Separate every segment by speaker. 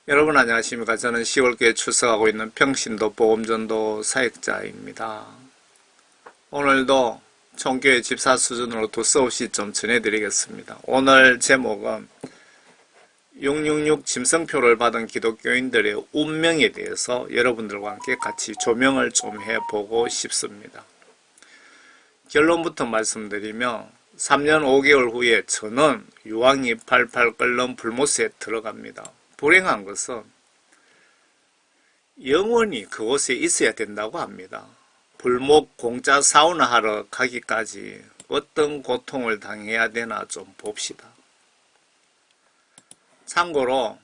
Speaker 1: 여러분 안녕하십니까. 저는 10월교에 출석하고 있는 평신도 보험전도 사역자입니다. 오늘도 총교회 집사 수준으로 두서없이 좀 전해드리겠습니다. 오늘 제목은 666 짐승표를 받은 기독교인들의 운명에 대해서 여러분들과 함께 같이 조명을 좀 해보고 싶습니다. 결론부터 말씀드리면 3년 5개월 후에 저는 유황이 팔팔 끓는 불못에 들어갑니다. 불행한 것은 영원히 그곳에 있어야 된다고 합니다. 불목 공짜 사우나 하러 가기까지 어떤 고통을 당해야 되나 좀 봅시다. 참고로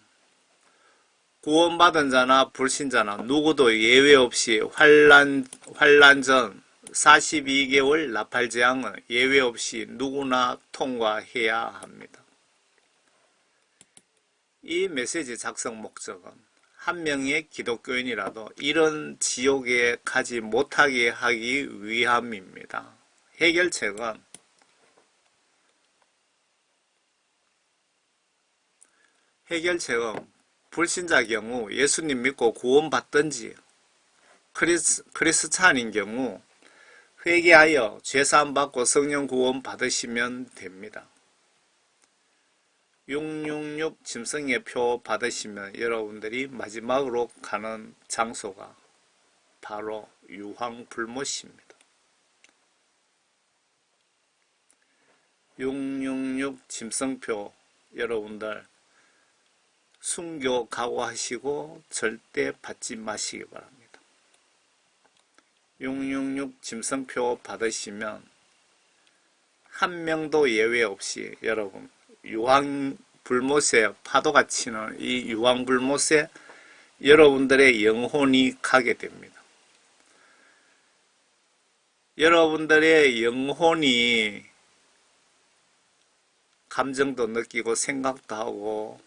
Speaker 1: 구원받은 자나 불신자나 누구도 예외 없이 환란 전 42개월 나팔제왕은 예외 없이 누구나 통과해야 합니다. 이 메시지 작성 목적은 한 명의 기독교인이라도 이런 지옥에 가지 못하게 하기 위함입니다. 해결책은 불신자 경우 예수님 믿고 구원받든지 크리스찬인 경우 회개하여 죄사함 받고 성령 구원 받으시면 됩니다. 666 짐승의 표 받으시면 여러분들이 마지막으로 가는 장소가 바로 유황불못입니다. 666 짐승표 여러분들 순교 각오하시고 절대 받지 마시기 바랍니다. 666 짐승표 받으시면 한 명도 예외 없이 여러분 유황불못에 파도가 치는 이 유황불못에 여러분들의 영혼이 가게 됩니다. 여러분들의 영혼이 감정도 느끼고 생각도 하고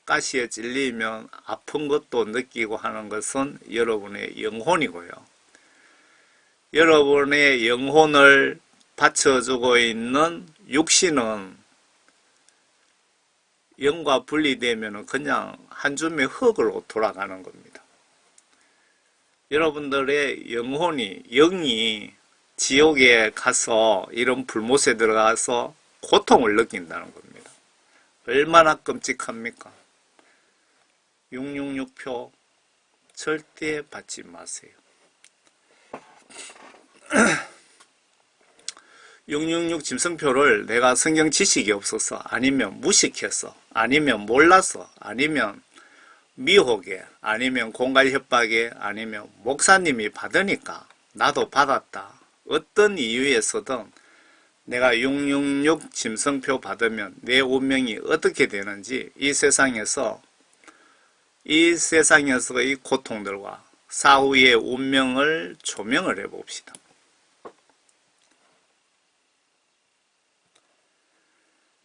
Speaker 1: 가시에 찔리면 아픈 것도 느끼고 하는 것은 여러분의 영혼이고요. 여러분의 영혼을 받쳐주고 있는 육신은 영과 분리되면 그냥 한 줌의 흙으로 돌아가는 겁니다. 여러분들의 영이 지옥에 가서 이런 불못에 들어가서 고통을 느낀다는 겁니다. 얼마나 끔찍합니까? 666표 절대 받지 마세요. 666 짐승표를 내가 성경 지식이 없어서 아니면 무식해서 아니면 몰라서 아니면 미혹에 아니면 공갈 협박에 아니면 목사님이 받으니까 나도 받았다. 어떤 이유에서든 내가 666 짐승표 받으면 내 운명이 어떻게 되는지 이 세상에서의 고통들과 사후의 운명을 조명을 해봅시다.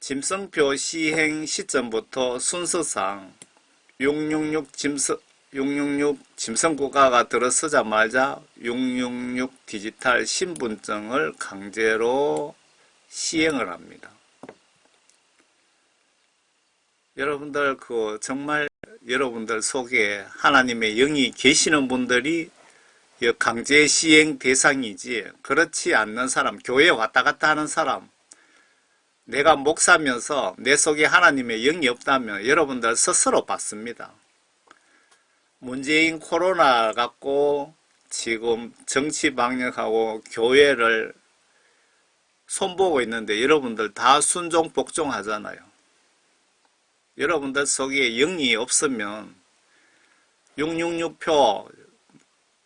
Speaker 1: 짐승표 시행 시점부터 순서상 666 짐승국가가 들어서자마자 666 디지털 신분증을 강제로 시행을 합니다. 여러분들 정말 여러분들 속에 하나님의 영이 계시는 분들이 강제 시행 대상이지 그렇지 않는 사람, 교회 왔다 갔다 하는 사람, 내가 목사면서 내 속에 하나님의 영이 없다면 여러분들 스스로 받습니다. 문재인 코로나 갖고 지금 정치 방역하고 교회를 손보고 있는데 여러분들 다 순종 복종하잖아요. 여러분들 속에 영이 없으면 666표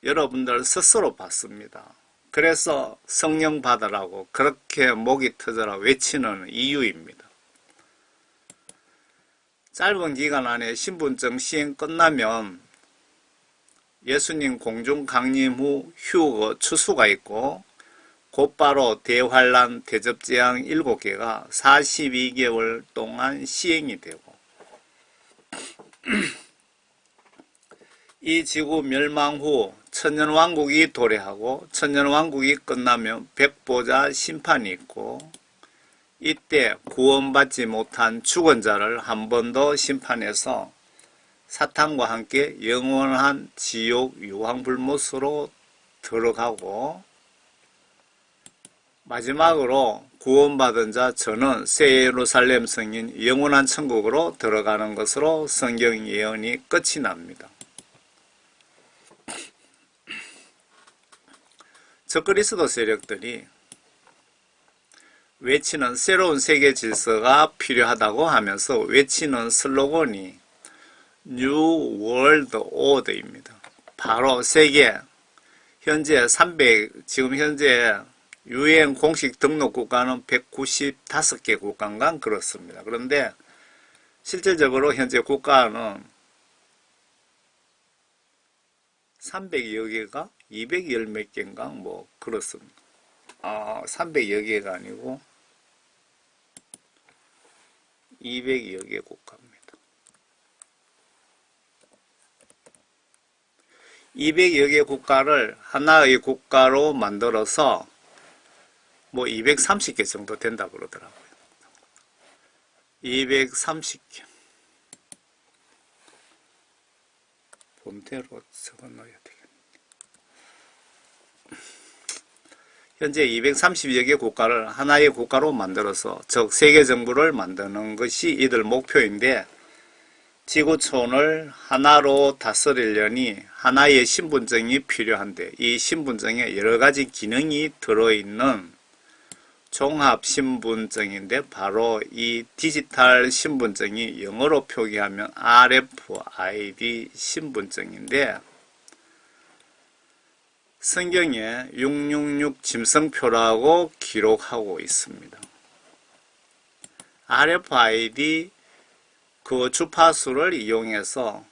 Speaker 1: 여러분들 스스로 받습니다. 그래서 성령 받으라고 그렇게 목이 터져라 외치는 이유입니다. 짧은 기간 안에 신분증 시행 끝나면 예수님 공중 강림 후 휴거 추수가 있고 곧바로 대환란 대접재앙 7개가 42개월 동안 시행이 되고 이 지구 멸망 후 천년왕국이 도래하고 천년왕국이 끝나면 백보자 심판이 있고 이때 구원받지 못한 죽은 자를 한 번 더 심판해서 사탄과 함께 영원한 지옥 유황불못으로 들어가고, 마지막으로 구원받은 자 저는 새 예루살렘 성인 영원한 천국으로 들어가는 것으로 성경 예언이 끝이 납니다. 적그리스도 세력들이 외치는 새로운 세계 질서가 필요하다고 하면서 외치는 슬로건이 New World Order입니다. 바로 세계 지금 현재 UN 공식 등록 국가는 195개 국가인가 그렇습니다. 그런데 실질적으로 현재 국가는 300여 개가 200여 몇 개인가 뭐 그렇습니다. 300여 개가 아니고 200여 개 국가입니다. 200여 개 국가를 하나의 국가로 만들어서 뭐 230개 정도 된다고 그러더라고요. 230개. 본대로 적어 넣어야 되겠네. 현재 230여 개 국가를 하나의 국가로 만들어서 즉 세계 정부를 만드는 것이 이들 목표인데, 지구촌을 하나로 다스리려니 하나의 신분증이 필요한데, 이 신분증에 여러 가지 기능이 들어있는 종합신분증인데, 바로 이 디지털 신분증이 영어로 표기하면 RFID 신분증인데, 성경에 666 짐승표라고 기록하고 있습니다. RFID 그 주파수를 이용해서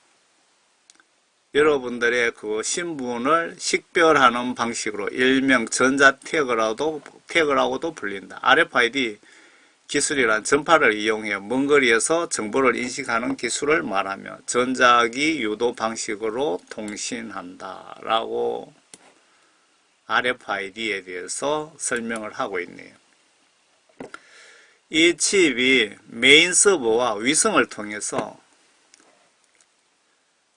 Speaker 1: 여러분들의 그 신분을 식별하는 방식으로 일명 전자태그라고도 불린다. RFID 기술이란 전파를 이용해 먼 거리에서 정보를 인식하는 기술을 말하며 전자기 유도 방식으로 통신한다 라고 RFID에 대해서 설명을 하고 있네요. 이 칩이 메인 서버와 위성을 통해서,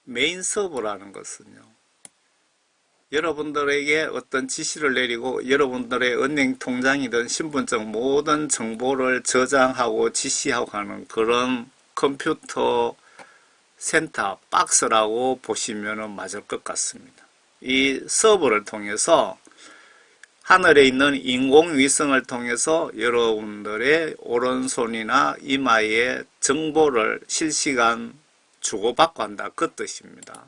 Speaker 1: 메인 서버라는 것은요, 여러분들에게 어떤 지시를 내리고 여러분들의 은행 통장이든 신분증 모든 정보를 저장하고 지시하고 하는 그런 컴퓨터 센터 박스라고 보시면 맞을 것 같습니다. 이 서버를 통해서 하늘에 있는 인공위성을 통해서 여러분들의 오른손이나 이마에 정보를 실시간 주고받고 한다, 그 뜻입니다.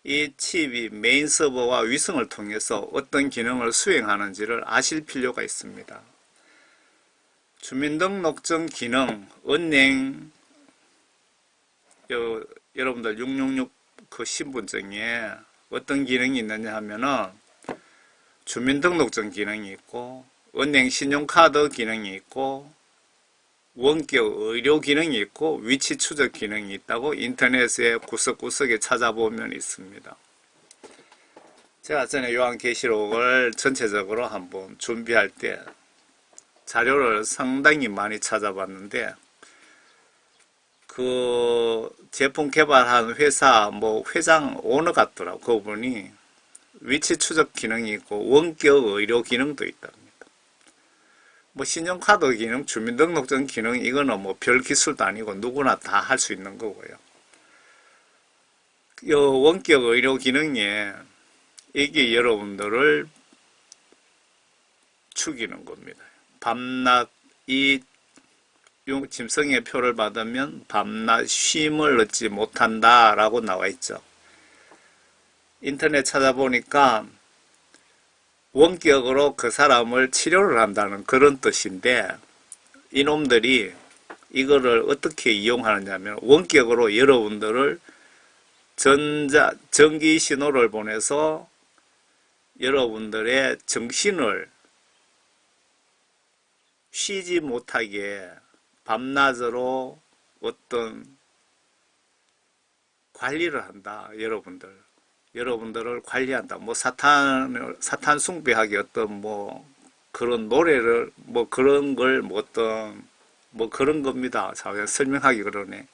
Speaker 1: 이 칩이 메인 서버와 위성을 통해서 어떤 기능을 수행하는지를 아실 필요가 있습니다. 주민등록증 기능, 은행, 여러분들 666 그 신분증에 어떤 기능이 있느냐 하면은 주민등록증 기능이 있고, 은행 신용카드 기능이 있고, 원격 의료 기능이 있고, 위치 추적 기능이 있다고 인터넷에 구석구석에 찾아보면 있습니다. 제가 전에 요한계시록을 전체적으로 한번 준비할 때 자료를 상당히 많이 찾아봤는데, 그 제품 개발한 회사 회장 오너 같더라고. 그분이 위치 추적 기능이 있고 원격 의료 기능도 있답니다. 신용카드 기능, 주민등록증 기능, 이거는 별 기술도 아니고 누구나 다 할 수 있는 거고요. 이 원격 의료 기능에 이게 여러분들을 죽이는 겁니다. 밤낮 이 짐승의 표를 받으면 밤낮 쉼을 얻지 못한다 라고 나와 있죠. 인터넷 찾아보니까 원격으로 그 사람을 치료를 한다는 그런 뜻인데, 이놈들이 이거를 어떻게 이용하느냐면 원격으로 여러분들을 전기 신호를 보내서 여러분들의 정신을 쉬지 못하게 밤낮으로 어떤 관리를 한다. 여러분들을 관리한다. 사탄 숭배하기 어떤 그런 노래를 그런 걸 어떤 그런 겁니다. 자, 설명하기 그러네.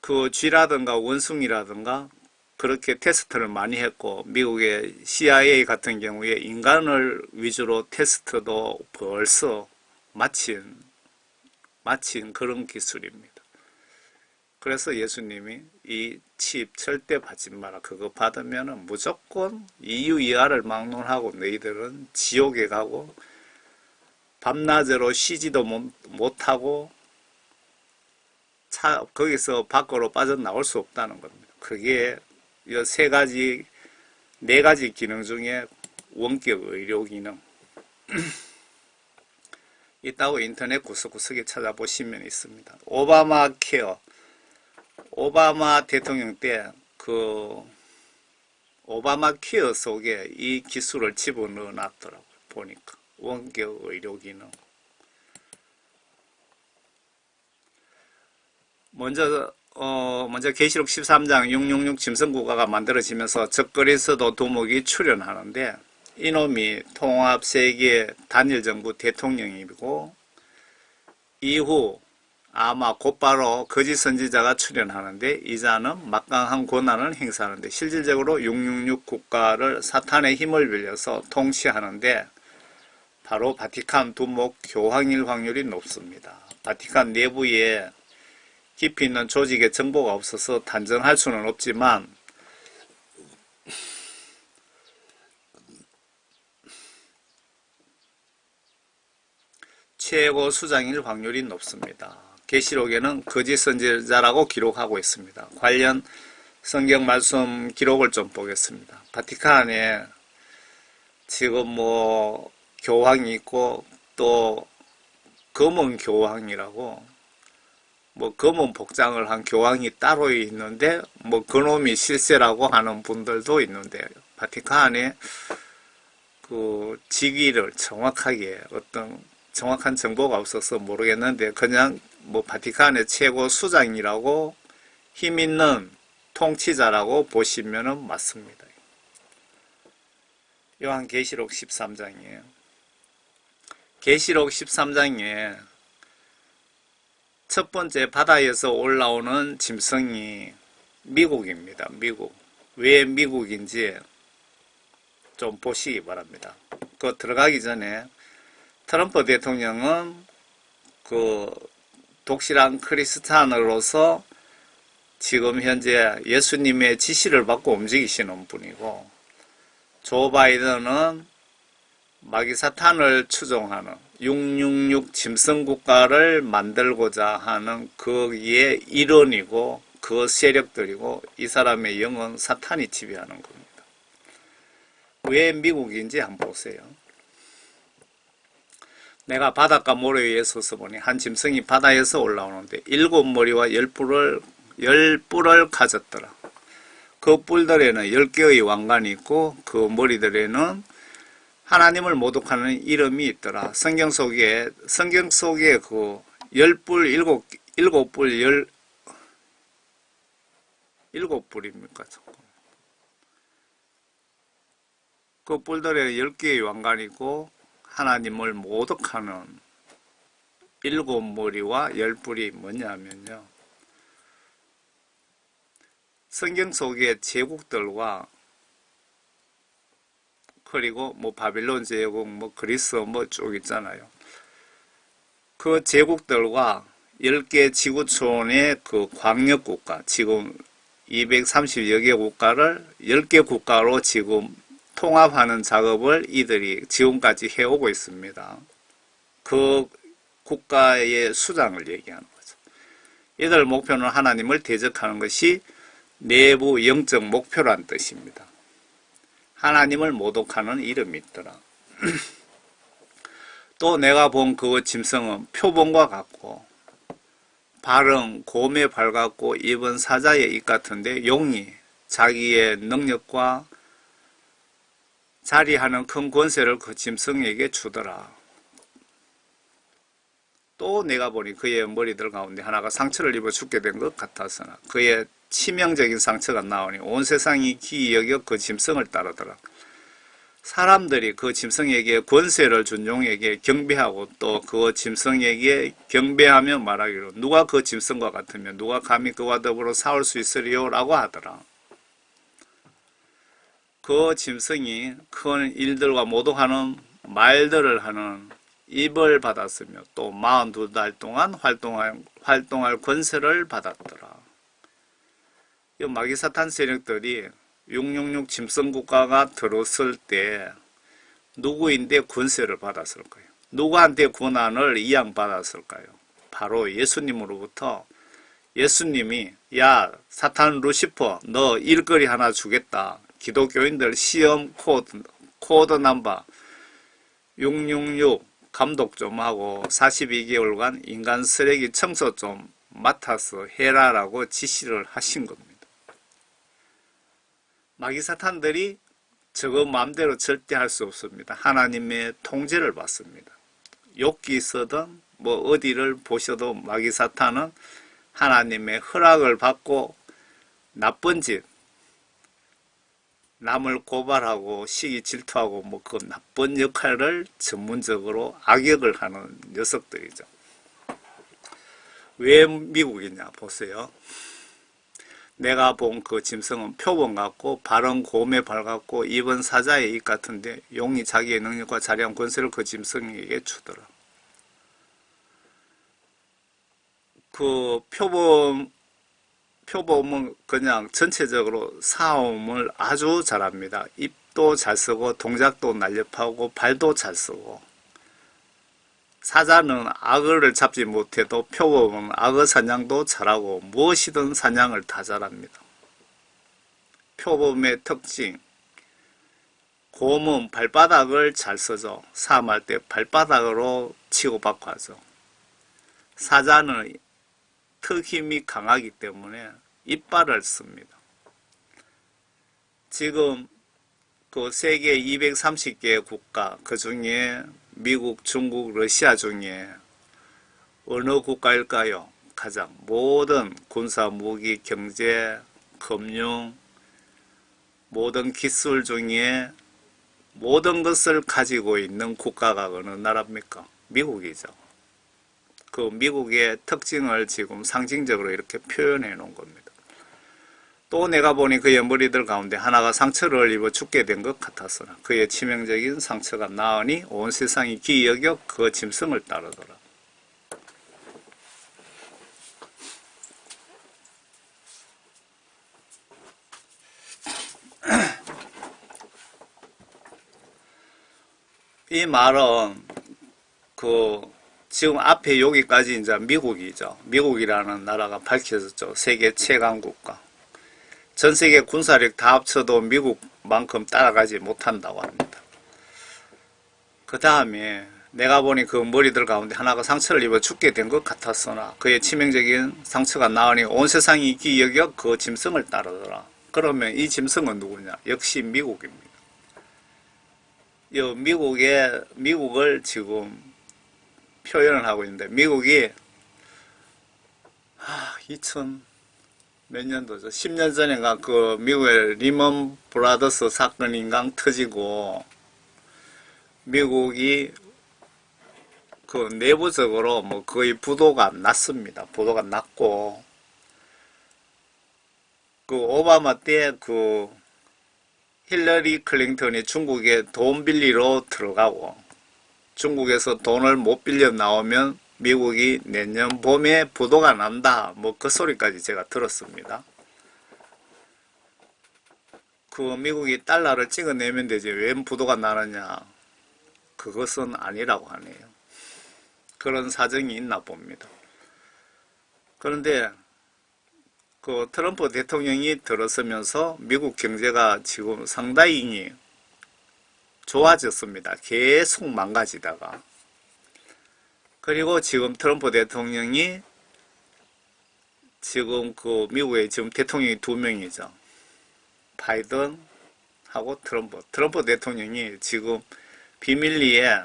Speaker 1: 그 쥐라든가 원숭이라든가 그렇게 테스트를 많이 했고, 미국의 CIA 같은 경우에 인간을 위주로 테스트도 벌써 마친 그런 기술입니다. 그래서 예수님이 이 칩 절대 받지 마라. 그거 받으면 무조건 이유 이하를 막론하고 너희들은 지옥에 가고 밤낮으로 쉬지도 못하고 거기서 밖으로 빠져나올 수 없다는 겁니다. 그게 이 세 가지, 네 가지 기능 중에 원격 의료 기능. 있다고 인터넷 구석구석에 찾아보시면 있습니다. 오바마 케어. 오바마 대통령 때 그 오바마 케어 속에 이 기술을 집어넣어 놨더라고요. 보니까. 원격 의료 기능. 먼저 계시록 13장 666 짐승국가가 만들어지면서 적거리에서도 두목이 출현하는데, 이놈이 통합세계 단일정부 대통령이고, 이후 아마 곧바로 거짓 선지자가 출현하는데, 이 자는 막강한 권한을 행사하는데, 실질적으로 666 국가를 사탄의 힘을 빌려서 통치하는데, 바로 바티칸 두목 교황일 확률이 높습니다. 바티칸 내부에 깊이 있는 조직의 정보가 없어서 단정할 수는 없지만, 최고 수장일 확률이 높습니다. 계시록에는 거짓 선지자라고 기록하고 있습니다. 관련 성경 말씀 기록을 좀 보겠습니다. 바티칸에 지금 교황이 있고, 또 검은 교황이라고 검은 복장을 한 교황이 따로 있는데, 그놈이 실세라고 하는 분들도 있는데, 바티칸에 그 직위를 정확하게 어떤 정확한 정보가 없어서 모르겠는데, 그냥 바티칸의 최고 수장이라고 힘 있는 통치자라고 보시면 맞습니다. 요한계시록 13장이에요. 계시록 13장에 첫 번째 바다에서 올라오는 짐승이 미국입니다. 미국. 왜 미국인지 좀 보시기 바랍니다. 그 들어가기 전에 트럼프 대통령은 그 독실한 크리스찬으로서 지금 현재 예수님의 지시를 받고 움직이시는 분이고, 조 바이든은 마귀 사탄을 추종하는 666 짐승 국가를 만들고자 하는 거기에 일원이고, 그 세력들이고, 이 사람의 영은 사탄이 지배하는 겁니다. 왜 미국인지 한번 보세요. 내가 바닷가 모래 위에 서서 보니 한 짐승이 바다에서 올라오는데 7머리와 10뿔을 가졌더라. 그 뿔들에는 10개의 왕관이 있고, 그 머리들에는 하나님을 모독하는 이름이 있더라. 성경 속에 그 10뿔, 7뿔, 7뿔입니까? 그 뿔들에 10개의 왕관이 있고, 하나님을 모독하는 7머리와 10뿔이 뭐냐면요, 성경 속의 제국들과, 그리고 바빌론 제국, 그리스 쭉 있잖아요. 그 제국들과 10개 지구촌의 그 광역국가, 지금 230여 개 국가를 10개 국가로 지금 통합하는 작업을 이들이 지금까지 해오고 있습니다. 그 국가의 수장을 얘기하는 거죠. 이들 목표는 하나님을 대적하는 것이 내부 영적 목표란 뜻입니다. 하나님을 모독하는 이름이 있더라. 또 내가 본 그 짐승은 표범과 같고, 발은 곰의 발 같고, 입은 사자의 입 같은데, 용이 자기의 능력과 자리하는 큰 권세를 그 짐승에게 주더라. 또 내가 보니 그의 머리들 가운데 하나가 상처를 입어 죽게 된 것 같았으나 그의 치명적인 상처가 나오니 온 세상이 기이 여겨 그 짐승을 따르더라. 사람들이 그 짐승에게 권세를 준 용에게 경배하고 또 그 짐승에게 경배하며 말하기로 누가 그 짐승과 같으면 누가 감히 그와 더불어 싸울 수 있으리요? 라고 하더라. 그 짐승이 큰 일들과 모독하는 말들을 하는 입을 받았으며 또 42달 동안 활동할 권세를 받았더라. 이 마귀사탄 세력들이 666 짐승국가가 들었을 때 누구인데 권세를 받았을까요? 누구한테 권한을 이양받았을까요? 바로 예수님으로부터. 예수님이 야 사탄 루시퍼 너 일거리 하나 주겠다. 기독교인들 시험 코드 넘버 666 감독 좀 하고 42개월간 인간 쓰레기 청소 좀 맡아서 해라라고 지시를 하신 겁니다. 마귀사탄들이 저거 마음대로 절대 할 수 없습니다. 하나님의 통제를 받습니다. 욕기 있어든 뭐 어디를 보셔도 마귀사탄은 하나님의 허락을 받고 나쁜 짓, 남을 고발하고 시기 질투하고 뭐 그 나쁜 역할을 전문적으로 악역을 하는 녀석들이죠. 왜 미국이냐 보세요. 내가 본 그 짐승은 표범 같고 발은 곰의 발 같고 입은 사자의 입 같은데 용이 자기의 능력과 자리한 권세를 그 짐승에게 주더라. 그 표범은 그냥 전체적으로 싸움을 아주 잘합니다. 입도 잘 쓰고 동작도 날렵하고 발도 잘 쓰고. 사자는 악어를 잡지 못해도 표범은 악어 사냥도 잘하고 무엇이든 사냥을 다 잘합니다. 표범의 특징, 곰은 발바닥을 잘 쓰죠. 싸움할 때 발바닥으로 치고받고 하죠. 사자는 턱 힘이 강하기 때문에 이빨을 씁니다. 지금 그 세계 230개 국가, 그 중에 미국, 중국, 러시아 중에 어느 국가일까요? 가장 모든 군사, 무기, 경제, 금융, 모든 기술 중에 모든 것을 가지고 있는 국가가 어느 나라입니까? 미국이죠. 그 미국의 특징을 지금 상징적으로 이렇게 표현해 놓은 겁니다. 또 내가 보니 그의 머리들 가운데 하나가 상처를 입어 죽게 된 것 같았으나 그의 치명적인 상처가 나으니 온 세상이 기이 여겨 그 짐승을 따르더라. 이 말은 지금 앞에 여기까지 이제 미국이죠. 미국이라는 나라가 밝혀졌죠. 세계 최강 국가. 전 세계 군사력 다 합쳐도 미국만큼 따라가지 못한다고 합니다. 그 다음에 내가 보니 그 머리들 가운데 하나가 상처를 입어 죽게 된 것 같았으나 그의 치명적인 상처가 나으니 온 세상이 기이 여겨 그 짐승을 따르더라. 그러면 이 짐승은 누구냐? 역시 미국입니다. 미국을 지금 표현을 하고 있는데 미국이 2000 몇 년도죠? 10년 전인가 그 미국의 리먼 브라더스 사건인가 터지고 미국이 그 내부적으로 뭐 거의 부도가 났습니다. 부도가 났고 그 오바마 때 그 힐러리 클린턴이 중국에 돈 빌리러 들어가고 중국에서 돈을 못 빌려 나오면 미국이 내년 봄에 부도가 난다. 뭐 그 소리까지 제가 들었습니다. 그 미국이 달러를 찍어내면 되지 왜 부도가 나느냐. 그것은 아니라고 하네요. 그런 사정이 있나 봅니다. 그런데 그 트럼프 대통령이 들어서면서 미국 경제가 지금 상당히 좋아졌습니다. 계속 망가지다가. 그리고 지금 트럼프 대통령이 지금 그 미국에 지금 대통령이 두 명이죠. 바이든하고 트럼프 대통령이 지금 비밀리에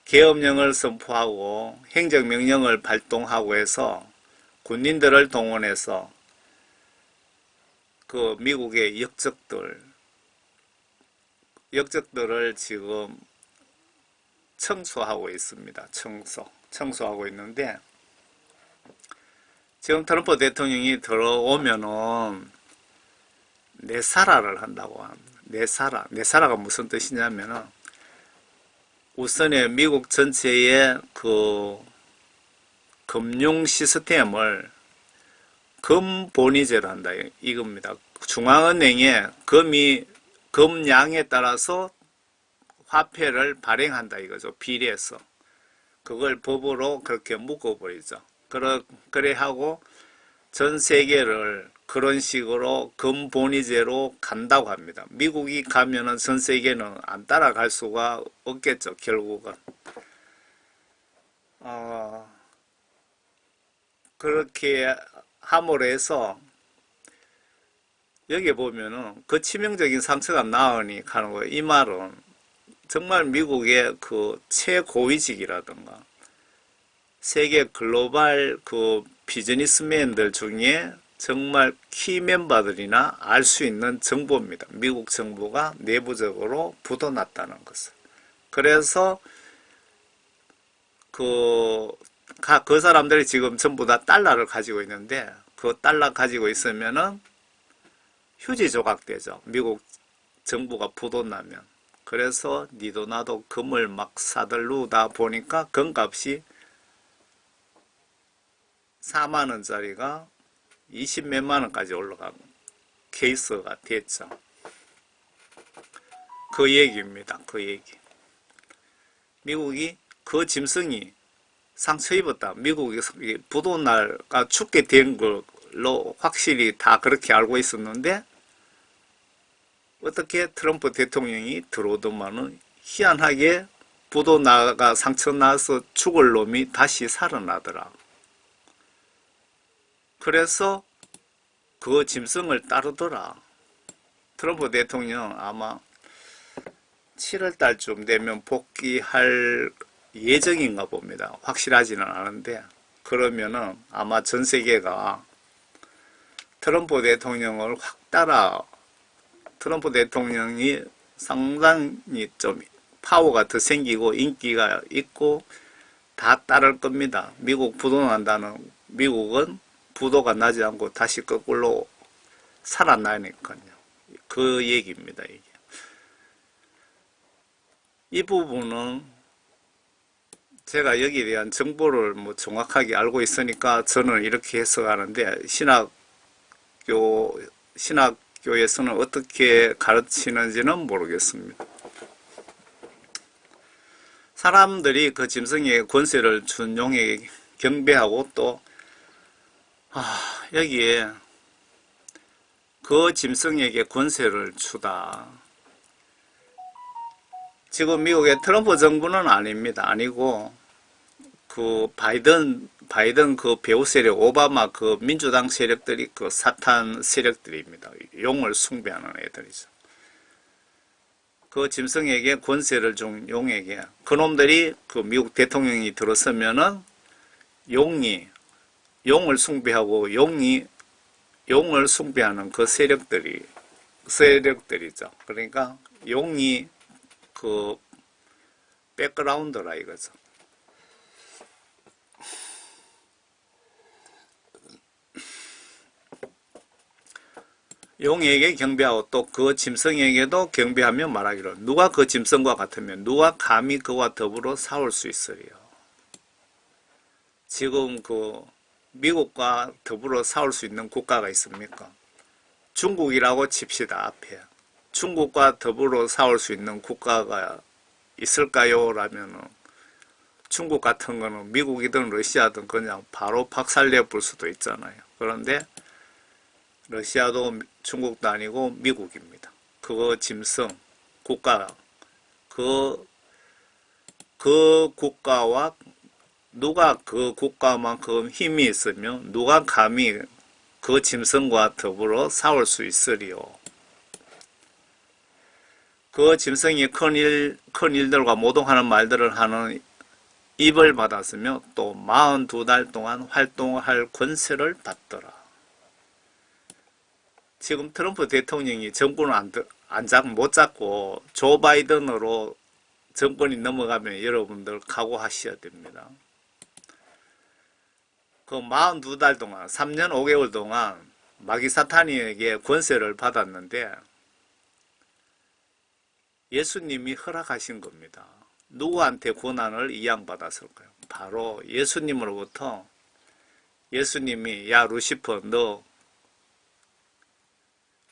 Speaker 1: 계엄령을 선포하고 행정명령을 발동하고 해서 군인들을 동원해서 그 미국의 역적들 역적들을 지금 청소하고 있습니다. 청소하고 있는데, 지금 트럼프 대통령이 들어오면은 내사라를 한다고 합니다. 내사라가 무슨 뜻이냐면은 우선에 미국 전체의 그 금융 시스템을 금본위제로 한다 이겁니다. 중앙은행에 금양에 따라서 화폐를 발행한다 이거죠. 비례해서 그걸 법으로 그렇게 묶어버리죠. 그래 하고 전 세계를 그런 식으로 금본위제로 간다고 합니다. 미국이 가면은 전 세계는 안 따라갈 수가 없겠죠. 결국은 그렇게 함으로 해서 여기 보면은 그 치명적인 상처가 나으니 하는 거예요. 이 말은 정말 미국의 그 최고위직이라든가 세계 글로벌 그 비즈니스맨들 중에 정말 키 멤버들이나 알 수 있는 정보입니다. 미국 정부가 내부적으로 묻어놨다는 것을. 그래서 그 사람들이 지금 전부 다 달러를 가지고 있는데 그 달러 가지고 있으면은 휴지 조각 되죠. 미국 정부가 부도나면. 그래서 니도 나도 금을 막 사들르다 보니까 금값이 4만원짜리가 20몇만 원까지 올라간 케이스가 됐죠. 그 얘기입니다. 그 얘기. 미국이 그 짐승이 상처 입었다. 미국이 부도날가 죽게 된 걸로 확실히 다 그렇게 알고 있었는데 어떻게 트럼프 대통령이 들어오더만은 희한하게 부도나가 상처 나서 죽을 놈이 다시 살아나더라. 그래서 그 짐승을 따르더라. 트럼프 대통령 아마 7월 달쯤 되면 복귀할 예정인가 봅니다. 확실하지는 않은데 그러면은 아마 전 세계가 트럼프 대통령을 확 따라 트럼프 대통령이 상당히 좀 파워가 더 생기고 인기가 있고 다 따를 겁니다. 미국 부도난다는 미국은 부도가 나지 않고 다시 거꾸로 살아나니까요. 그 얘기입니다. 이게. 이 부분은 제가 여기에 대한 정보를 뭐 정확하게 알고 있으니까 저는 이렇게 해석하는데 신학교에서는 어떻게 가르치는지는 모르겠습니다. 사람들이 그 짐승에게 권세를 준 용에게 경배하고 또 여기에 그 짐승에게 권세를 주다. 지금 미국의 트럼프 정부는 아닙니다. 아니고 그 바이든 그 배후 세력, 오바마 그 민주당 세력들이 그 사탄 세력들입니다. 용을 숭배하는 애들이죠. 그 짐승에게 권세를 준 용에게 그놈들이 그 미국 대통령이 들어서면은 용을 숭배하고 용을 숭배하는 그 세력들이죠. 그러니까 용이 그 백그라운드라 이거죠. 용에게 경배하고 또 그 짐승에게도 경배하며 말하기를 누가 그 짐승과 같으면 누가 감히 그와 더불어 싸울 수 있으리요. 지금 그 미국과 더불어 싸울 수 있는 국가가 있습니까? 중국이라고 칩시다. 앞에 중국과 더불어 싸울 수 있는 국가가 있을까요? 라면은 중국 같은 거는 미국이든 러시아든 그냥 바로 박살내 볼 수도 있잖아요. 그런데 러시아도 중국도 아니고 미국입니다. 그거 짐승 국가 그 국가와 누가 그 국가만큼 힘이 있으면 누가 감히 그 짐승과 더불어 싸울 수 있으리요. 그 짐승이 큰 일들과 모독하는 말들을 하는 입을 받았으며 또 42달 동안 활동할 권세를 받더라. 지금 트럼프 대통령이 정부는 못 잡고 조 바이든으로 정권이 넘어가면 여러분들 각오하셔야 됩니다. 그 42달 동안 3년 5개월 동안 마귀 사탄에게 권세를 받았는데 예수님이 허락하신 겁니다. 누구한테 권한을 이양받았을까요? 바로 예수님으로부터. 예수님이 야 루시퍼 너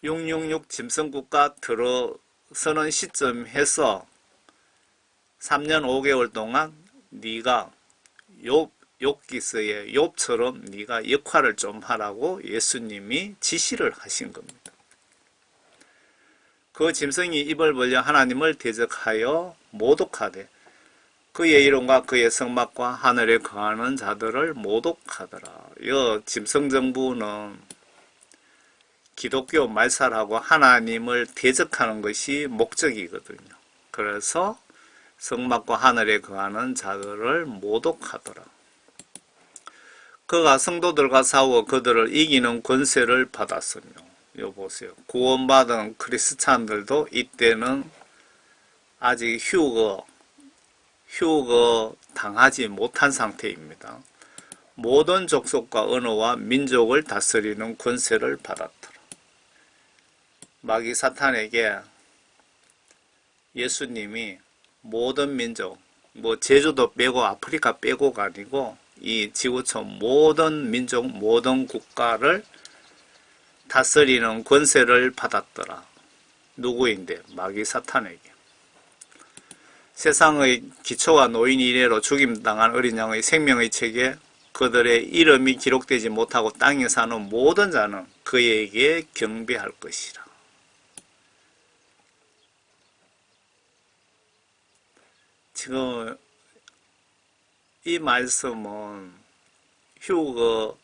Speaker 1: 666 짐승국가 들어서는 시점 해서 3년 5개월 동안 네가 욥기서의 욥처럼 네가 역할을 좀 하라고 예수님이 지시를 하신 겁니다. 그 짐승이 입을 벌려 하나님을 대적하여 모독하되 그의 이름과 그의 성막과 하늘에 거하는 자들을 모독하더라. 이 짐승정부는 기독교 말살하고 하나님을 대적하는 것이 목적이거든요. 그래서 성막과 하늘에 거하는 자들을 모독하더라. 그가 성도들과 싸워 그들을 이기는 권세를 받았으며, 요 보세요. 구원받은 크리스찬들도 이때는 아직 휴거 당하지 못한 상태입니다. 모든 족속과 언어와 민족을 다스리는 권세를 받았더라. 마귀 사탄에게 예수님이 모든 민족, 제주도 빼고 아프리카 빼고가 아니고 이 지구촌 모든 민족, 모든 국가를 다스리는 권세를 받았더라. 누구인데? 마귀 사탄에게. 세상의 기초가 노인 이래로 죽임당한 어린 양의 생명의 책에 그들의 이름이 기록되지 못하고 땅에 사는 모든 자는 그에게 경배할 것이라. 지금 이 말씀은 휴거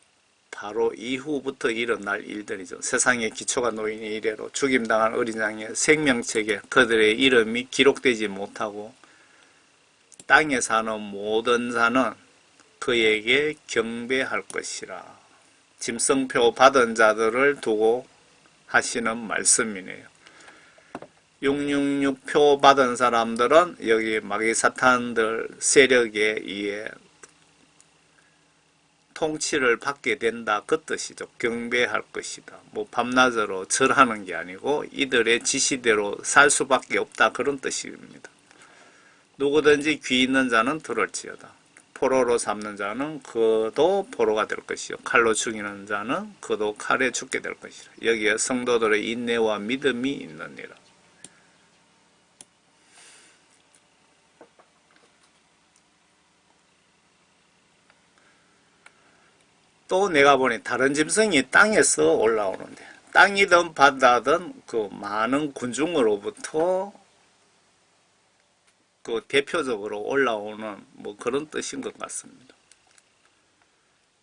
Speaker 1: 바로 이후부터 일어날 일들이죠. 세상의 기초가 놓인 이래로 죽임당한 어린 양의 생명책에 그들의 이름이 기록되지 못하고 땅에 사는 모든 자는 그에게 경배할 것이라. 짐승표 받은 자들을 두고 하시는 말씀이네요. 666표 받은 사람들은 여기 마귀 사탄들 세력에 의해 통치를 받게 된다 그 뜻이죠. 경배할 것이다. 밤낮으로 절하는 게 아니고 이들의 지시대로 살 수밖에 없다 그런 뜻입니다. 누구든지 귀 있는 자는 들을지어다. 포로로 삼는 자는 그도 포로가 될 것이요 칼로 죽이는 자는 그도 칼에 죽게 될 것이라. 여기에 성도들의 인내와 믿음이 있느니라. 또 내가 보니 다른 짐승이 땅에서 올라오는데 땅이든 바다든 그 많은 군중으로부터 그 대표적으로 올라오는 그런 뜻인 것 같습니다.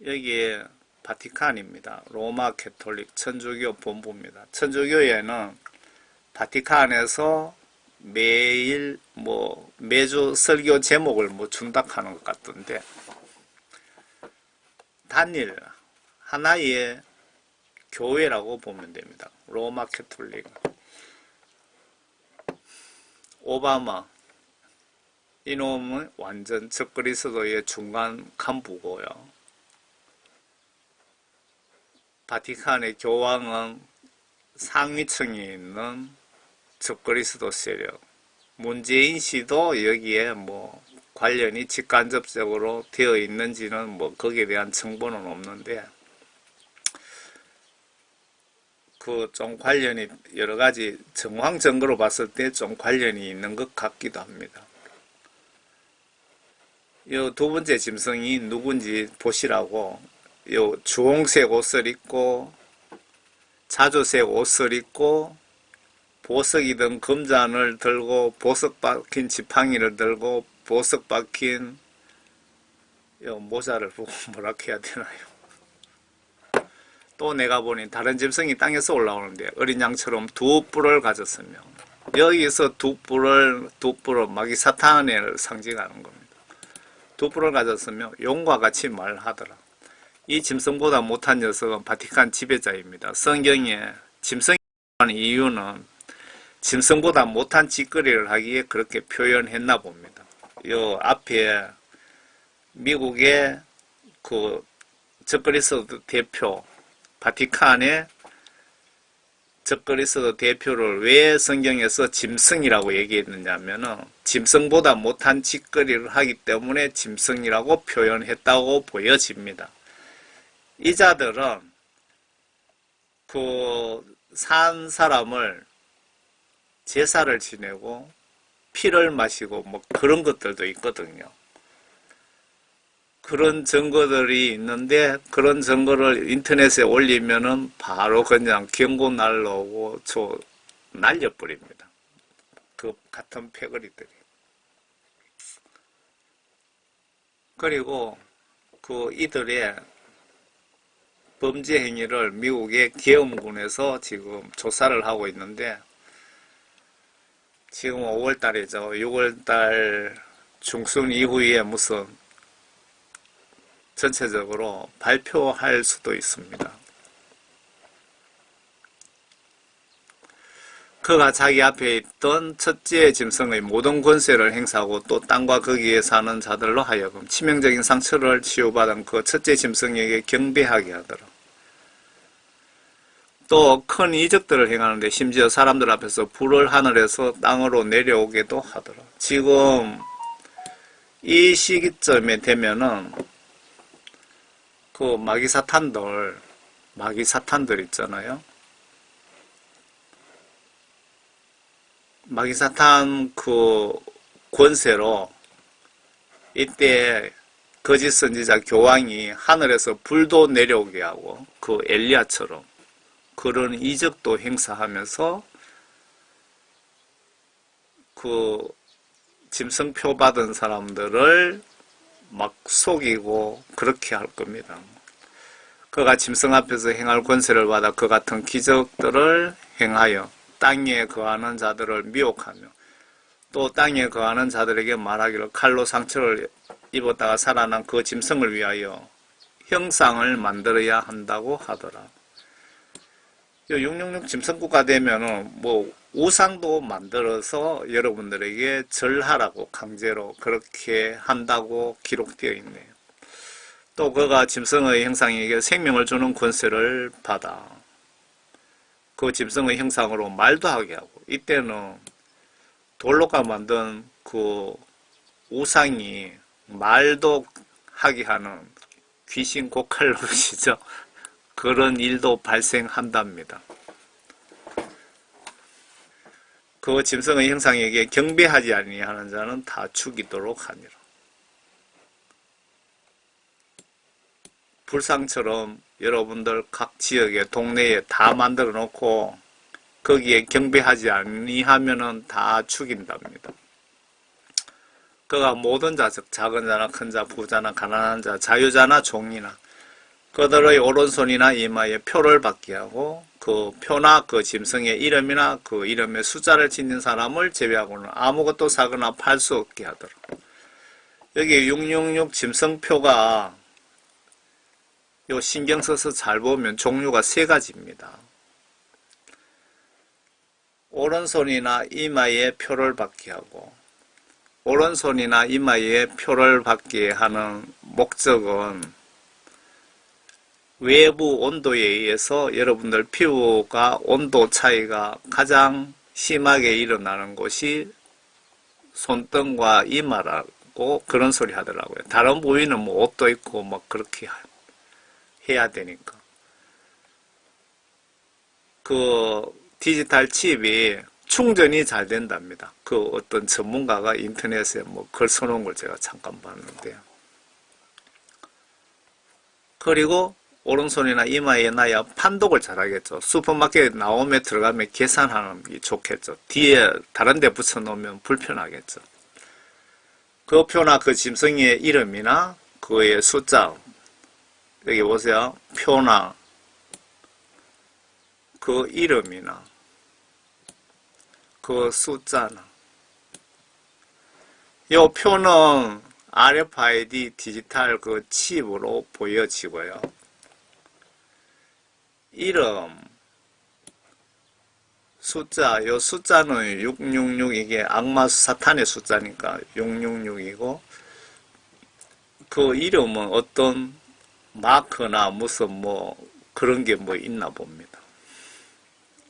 Speaker 1: 여기에 바티칸입니다. 로마 캐톨릭 천주교 본부입니다. 천주교에는 바티칸에서 매일 매주 설교 제목을 준다 하는 것 같던데 단일 하나의 교회라고 보면 됩니다. 로마 캐톨릭. 오바마 이놈은 완전 적그리스도의 중간 간부고요. 바티칸의 교황은 상위층에 있는 적그리스도 세력. 문재인 씨도 여기에 관련이 직간접적으로 되어 있는지는 거기에 대한 정보는 없는데 그 좀 관련이 여러 가지 정황 증거로 봤을 때 좀 관련이 있는 것 같기도 합니다. 이 두 번째 짐승이 누군지 보시라고 요 주홍색 옷을 입고 자주색 옷을 입고 보석이든 금잔을 들고 보석 박힌 지팡이를 들고 보석 박힌 모자를 보고 뭐라 해야 되나요? 또 내가 보니 다른 짐승이 땅에서 올라오는데 어린 양처럼 두 뿔을 가졌으며 여기서 두 뿔은 마귀 사탄을 상징하는 겁니다. 두 뿔을 가졌으며 용과 같이 말하더라. 이 짐승보다 못한 녀석은 바티칸 지배자입니다. 성경에 짐승이라는 이유는 짐승보다 못한 짓거리를 하기에 그렇게 표현했나 봅니다. 요 앞에 미국의 그 적그리스도 대표, 바티칸의 적그리스도 대표를 왜 성경에서 짐승이라고 얘기했느냐면은 짐승보다 못한 짓거리를 하기 때문에 짐승이라고 표현했다고 보여집니다. 이 자들은 그 산 사람을 제사를 지내고 피를 마시고 뭐 그런 것들도 있거든요. 그런 증거들이 있는데 그런 증거를 인터넷에 올리면은 바로 그냥 경고 날라오고 날려버립니다. 그 같은 패거리들이. 그리고 그 이들의 범죄 행위를 미국의 계엄군에서 지금 조사를 하고 있는데 지금 5월달이죠. 6월달 중순 이후에 무슨 전체적으로 발표할 수도 있습니다. 그가 자기 앞에 있던 첫째 짐승의 모든 권세를 행사하고 또 땅과 거기에 사는 자들로 하여금 치명적인 상처를 치유받은 그 첫째 짐승에게 경배하게 하더라. 또 큰 이적들을 행하는데 심지어 사람들 앞에서 불을 하늘에서 땅으로 내려오게도 하더라. 지금 이 시기점에 되면은 그 마귀사탄들 있잖아요. 마귀사탄 그 권세로 이때 거짓 선지자 교황이 하늘에서 불도 내려오게 하고 그 엘리야처럼 그런 이적도 행사하면서 그 짐승표 받은 사람들을 막 속이고 그렇게 할 겁니다. 그가 짐승 앞에서 행할 권세를 받아 그 같은 기적들을 행하여 땅에 거하는 자들을 미혹하며 또 땅에 거하는 자들에게 말하기를 칼로 상처를 입었다가 살아난 그 짐승을 위하여 형상을 만들어야 한다고 하더라. 666 짐승국가 되면은 뭐 우상도 만들어서 여러분들에게 절하라고 강제로 그렇게 한다고 기록되어 있네요. 또 그가 짐승의 형상에게 생명을 주는 권세를 받아 그 짐승의 형상으로 말도 하게 하고 이때는 돌로가 만든 그 우상이 말도 하게 하는 귀신 고칼로시죠. 그런 일도 발생한답니다. 그 짐승의 형상에게 경배하지 아니하는 자는 다 죽이도록 하니라. 불상처럼 여러분들 각 지역에 동네에 다 만들어 놓고 거기에 경배하지 아니하면은 다 죽인답니다. 그가 모든 자, 즉 작은 자나 큰 자, 부자나 가난한 자, 자유자나 종이나 그들의 오른손이나 이마에 표를 받게 하고 그 표나 그 짐승의 이름이나 그 이름의 숫자를 짓는 사람을 제외하고는 아무것도 사거나 팔 수 없게 하더라. 여기 666 짐승표가 요 신경 써서 잘 보면 종류가 세 가지입니다. 오른손이나 이마에 표를 받게 하고 오른손이나 이마에 표를 받게 하는 목적은 외부 온도에 의해서 여러분들 피부가 온도 차이가 가장 심하게 일어나는 곳이 손등과 이마라고 그런 소리 하더라고요. 다른 부위는 뭐 옷도 있고 막 그렇게 해야 되니까. 그 디지털 칩이 충전이 잘 된답니다. 그 어떤 전문가가 인터넷에 뭐 글 써놓은 걸 제가 잠깐 봤는데요. 그리고 오른손이나 이마에 놔야 판독을 잘하겠죠. 슈퍼마켓에 나오면 들어가면 계산하는 게 좋겠죠. 뒤에 다른 데 붙여놓으면 불편하겠죠. 그 표나 그 짐승의 이름이나 그의 숫자, 여기 보세요. 표나 그 이름이나 그 숫자나 이 표는 RFID 디지털 그 칩으로 보여지고요. 이름, 요 숫자는 666, 이게 악마 사탄의 숫자니까 666이고, 그 이름은 어떤 마크나 무슨 뭐 그런 게 뭐 있나 봅니다.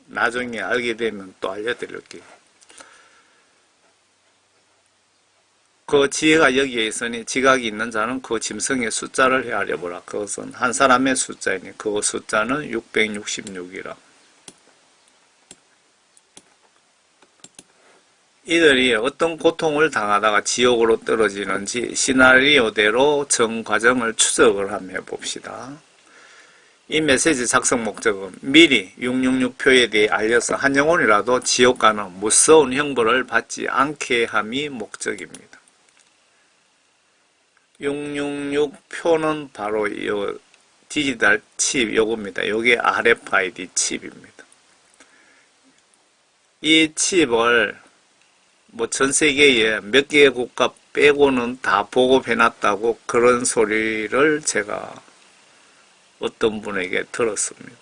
Speaker 1: 나중에 알게 되면 또 알려드릴게요. 그 지혜가 여기에 있으니 지각이 있는 자는 그 짐승의 숫자를 헤아려보라. 그것은 한 사람의 숫자이니 그 숫자는 666이라. 이들이 어떤 고통을 당하다가 지옥으로 떨어지는지 시나리오대로 전 과정을 추적을 한번 해봅시다. 이 메시지 작성 목적은 미리 666표에 대해 알려서 한 영혼이라도 지옥 가는 무서운 형벌을 받지 않게 함이 목적입니다. 666표는 바로 이 디지털 칩 요겁니다. 요게 RFID 칩입니다. 이 칩을 뭐 전 세계에 몇 개의 국가 빼고는 다 보급해놨다고 그런 소리를 제가 어떤 분에게 들었습니다.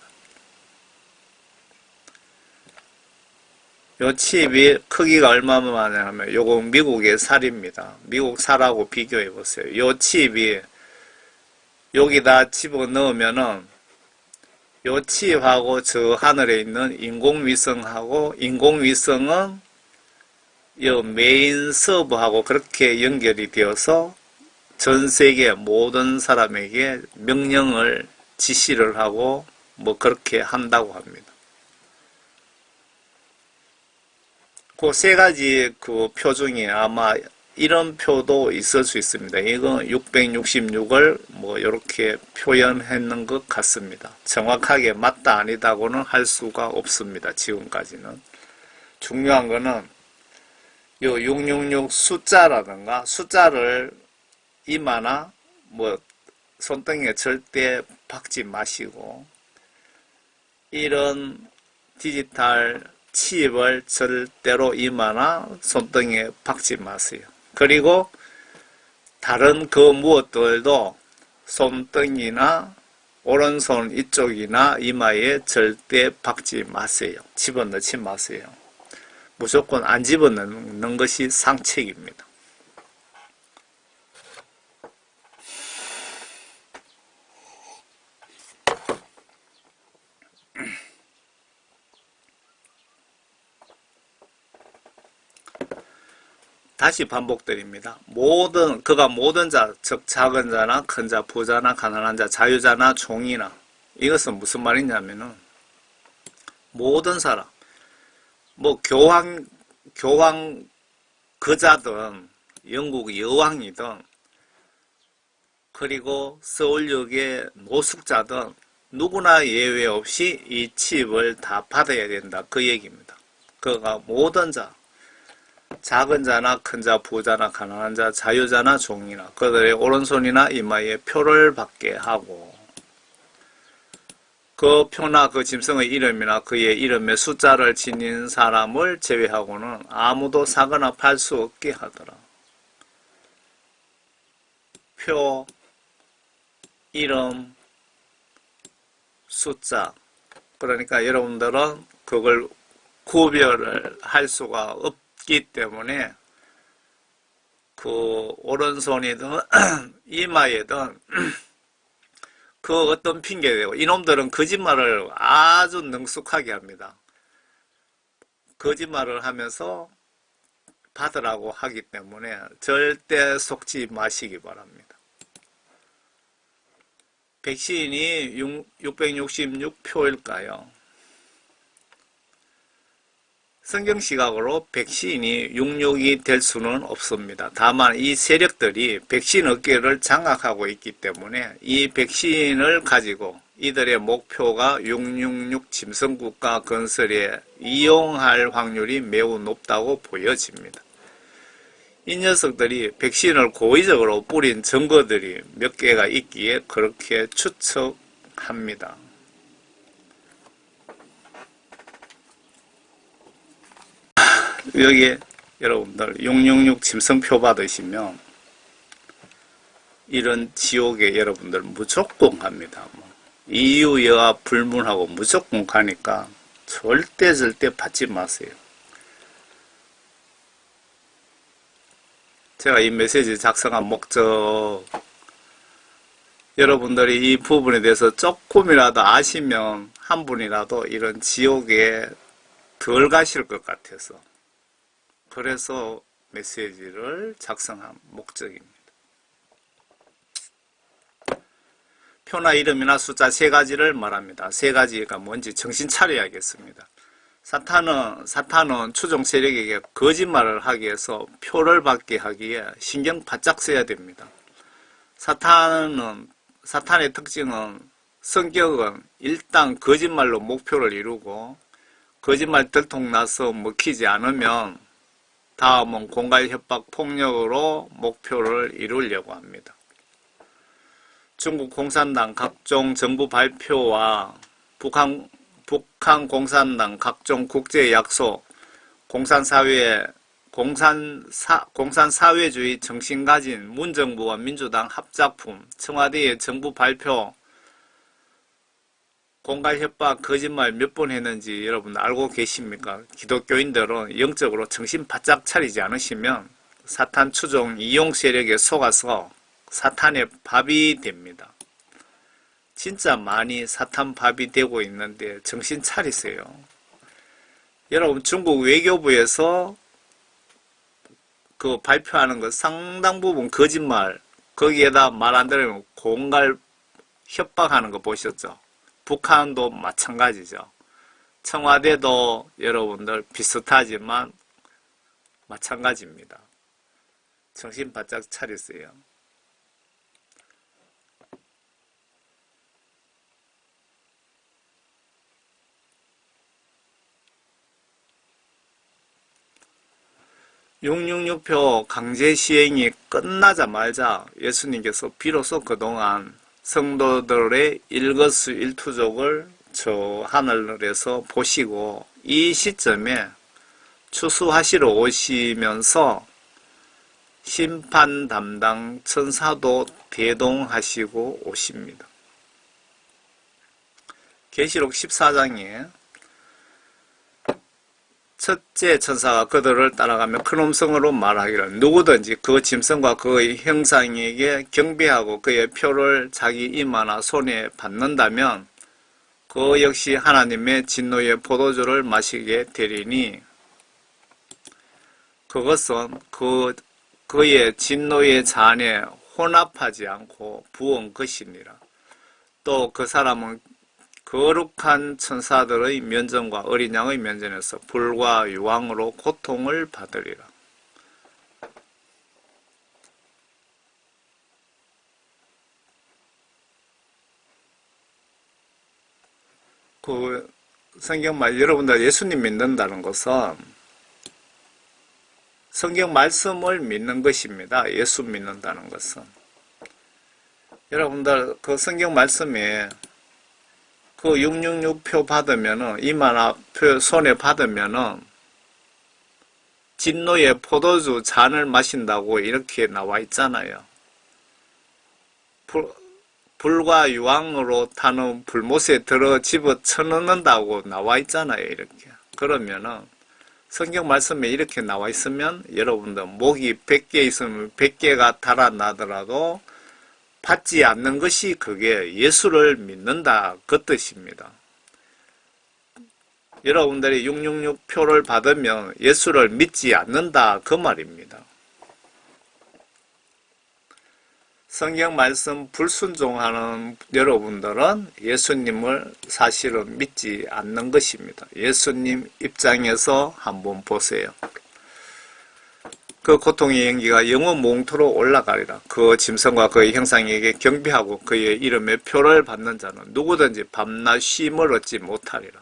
Speaker 1: 요 칩이 크기가 얼마나 냐면 요거 미국의 살입니다. 미국 살하고 비교해 보세요. 요 칩이 여기다 집어넣으면은 요 칩하고 저 하늘에 있는 인공위성하고 인공위성은 요 메인 서버하고 그렇게 연결이 되어서 전 세계 모든 사람에게 명령을 지시를 하고 뭐 그렇게 한다고 합니다. 그 세 가지 그 표 중에 아마 이런 표도 있을 수 있습니다. 이거 666을 뭐 이렇게 표현했는 것 같습니다. 정확하게 맞다 아니다고는 할 수가 없습니다. 지금까지는. 중요한 거는 요 666 숫자라든가 숫자를 이마나 뭐 손등에 절대 박지 마시고 이런 디지털 칩을 절대로 이마나 손등에 박지 마세요. 그리고 다른 그 무엇들도 손등이나 오른손 이쪽이나 이마에 절대 박지 마세요. 집어넣지 마세요. 무조건 안 집어넣는 것이 상책입니다. 다시 반복드립니다. 그가 모든 자, 즉 작은 자나 큰 자, 부자나 가난한 자, 자유자나 종이나, 이것은 무슨 말이냐면은 모든 사람, 뭐 교황 그자든 영국 여왕이든 그리고 서울역의 노숙자든 누구나 예외 없이 이 칩을 다 받아야 된다. 그 얘기입니다. 그가 모든 자, 작은 자나 큰 자, 부자나 가난한 자, 자유자나 종이나 그들의 오른손이나 이마에 표를 받게 하고 그 표나 그 짐승의 이름이나 그의 이름의 숫자를 지닌 사람을 제외하고는 아무도 사거나 팔 수 없게 하더라. 표, 이름, 숫자. 그러니까 여러분들은 그걸 구별을 할 수가 없기 때문에 그 오른손이든 이마에든 그 어떤 핑계대고 이놈들은 거짓말을 아주 능숙하게 합니다. 거짓말을 하면서 받으라고 하기 때문에 절대 속지 마시기 바랍니다. 백신이 666표일까요? 성경 시각으로 백신이 66이 될 수는 없습니다. 다만 이 세력들이 백신 업계를 장악하고 있기 때문에 이 백신을 가지고 이들의 목표가 666 짐승국가 건설에 이용할 확률이 매우 높다고 보여집니다. 이 녀석들이 백신을 고의적으로 뿌린 증거들이 몇 개가 있기에 그렇게 추측합니다. 여기 여러분들 666 짐승표 받으시면 이런 지옥에 여러분들 무조건 갑니다. 이유 여하 불문하고 무조건 가니까 절대 받지 마세요. 제가 이 메시지 작성한 목적, 여러분들이 이 부분에 대해서 조금이라도 아시면 한 분이라도 이런 지옥에 덜 가실 것 같아서, 그래서 메시지를 작성한 목적입니다. 표나 이름이나 숫자 세 가지를 말합니다. 세 가지가 뭔지 정신 차려야겠습니다. 사탄은 추종 세력에게 거짓말을 하기 위해서 표를 받게 하기에 신경 바짝 써야 됩니다. 사탄의 특징은, 성격은 일단 거짓말로 목표를 이루고, 거짓말 들통나서 먹히지 않으면 다음은 공갈, 협박, 폭력으로 목표를 이루려고 합니다. 중국 공산당 각종 정부 발표와 북한 공산당 각종 국제 약속, 공산사회주의 정신 가진 문정부와 민주당 합작품, 청와대의 정부 발표, 공갈, 협박, 거짓말 몇 번 했는지 여러분 알고 계십니까? 기독교인들은 영적으로 정신 바짝 차리지 않으시면 사탄 추종 이용 세력에 속아서 사탄의 밥이 됩니다. 진짜 많이 사탄 밥이 되고 있는데 정신 차리세요. 여러분, 중국 외교부에서 그 발표하는 거 상당 부분 거짓말, 거기에다 말 안 들으면 공갈, 협박하는 거 보셨죠? 북한도 마찬가지죠. 청와대도 여러분들 비슷하지만 마찬가지입니다. 정신 바짝 차리세요. (666표) 강제 시행이 끝나자마자 예수님께서 비로소 그동안 성도들의 일거수일투족을 저 하늘에서 보시고 이 시점에 추수하시러 오시면서 심판 담당 천사도 대동하시고 오십니다. 계시록 14장에 첫째 천사가 그들을 따라가며 큰 음성으로 말하기를, 누구든지 그 짐승과 그의 형상에게 경배하고 그의 표를 자기 이마나 손에 받는다면 그 역시 하나님의 진노의 포도주를 마시게 되리니 그것은 그의 진노의 잔에 혼합하지 않고 부은 것이니라. 또 그 사람은 거룩한 천사들의 면전과 어린 양의 면전에서 불과 유황으로 고통을 받으리라. 그 성경말, 여러분들 예수님 믿는다는 것은 성경 말씀을 믿는 것입니다. 예수 믿는다는 것은. 여러분들 그 성경 말씀에 그 666표 받으면은, 이마나 표 손에 받으면은 진노의 포도주 잔을 마신다고 이렇게 나와 있잖아요. 불과 유황으로 타는 불못에 들어 집어쳐넣는다고 나와 있잖아요. 이렇게. 그러면은 성경 말씀에 이렇게 나와 있으면 여러분들 목이 100개 있으면 100개가 달아나더라도 받지 않는 것이 그게 예수를 믿는다, 그 뜻입니다. 여러분들이 666표를 받으면 예수를 믿지 않는다, 그 말입니다. 성경 말씀 불순종하는 여러분들은 예수님을 사실은 믿지 않는 것입니다. 예수님 입장에서 한번 보세요. 그 고통의 연기가 영원 몽토로 올라가리라. 그 짐승과 그의 형상에게 경배하고 그의 이름의 표를 받는 자는 누구든지 밤낮 쉼을 얻지 못하리라.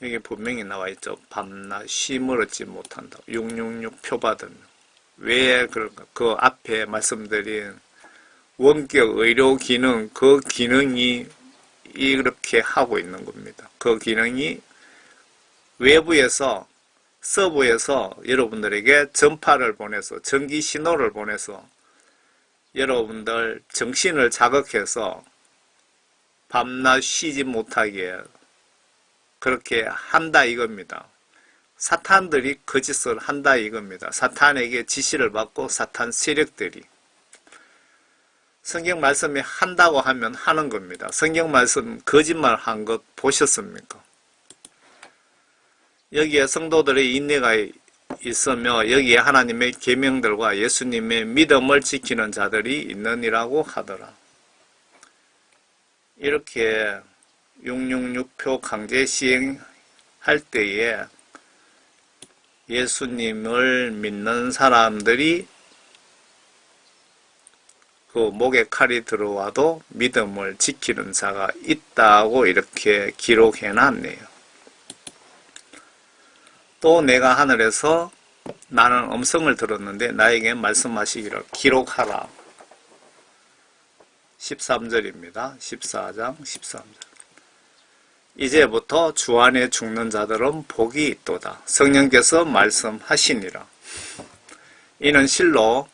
Speaker 1: 여기 분명히 나와 있죠. 밤낮 쉼을 얻지 못한다. 666표 받으면. 왜 그럴까? 그 앞에 말씀드린 원격 의료 기능, 그 기능이 이렇게 하고 있는 겁니다. 그 기능이 외부에서, 서부에서 여러분들에게 전파를 보내서, 전기 신호를 보내서 여러분들 정신을 자극해서 밤낮 쉬지 못하게 그렇게 한다 이겁니다. 사탄들이 거짓을 한다 이겁니다. 사탄에게 지시를 받고 사탄 세력들이. 성경 말씀이 한다고 하면 하는 겁니다. 성경 말씀 거짓말 한 것 보셨습니까? 여기에 성도들의 인내가 있으며 여기에 하나님의 계명들과 예수님의 믿음을 지키는 자들이 있느니라고 하더라. 이렇게 666표 강제 시행할 때에 예수님을 믿는 사람들이 그 목에 칼이 들어와도 믿음을 지키는 자가 있다고 이렇게 기록해 놨네요. 또 내가 하늘에서 나는 음성을 들었는데 나에게 말씀하시기를 기록하라. 13절입니다. 14장 13절. 이제부터 주 안에 죽는 자들은 복이 있도다. 성령께서 말씀하시니라. 이는 실로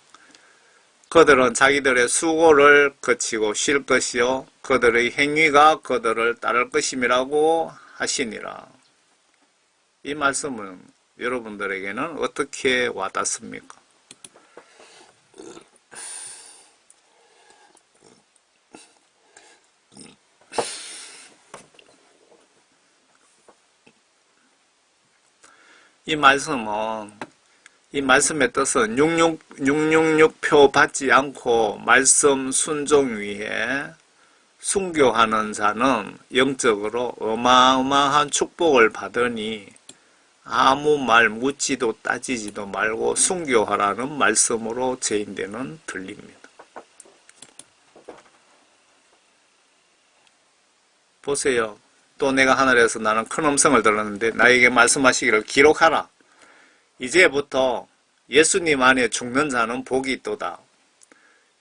Speaker 1: 그들은 자기들의 수고를 거치고 쉴 것이요 그들의 행위가 그들을 따를 것임이라고 하시니라. 이 말씀은 여러분들에게는 어떻게 와닿습니까? 이 말씀의 뜻은 666표 받지 않고 말씀 순종 위에 순교하는 자는 영적으로 어마어마한 축복을 받으니 아무 말 묻지도 따지지도 말고 순교하라는 말씀으로 제인되는 들립니다. 보세요. 또 내가 하늘에서 나는 큰 음성을 들었는데 나에게 말씀하시기를 기록하라. 이제부터 예수님 안에 죽는 자는 복이 있도다.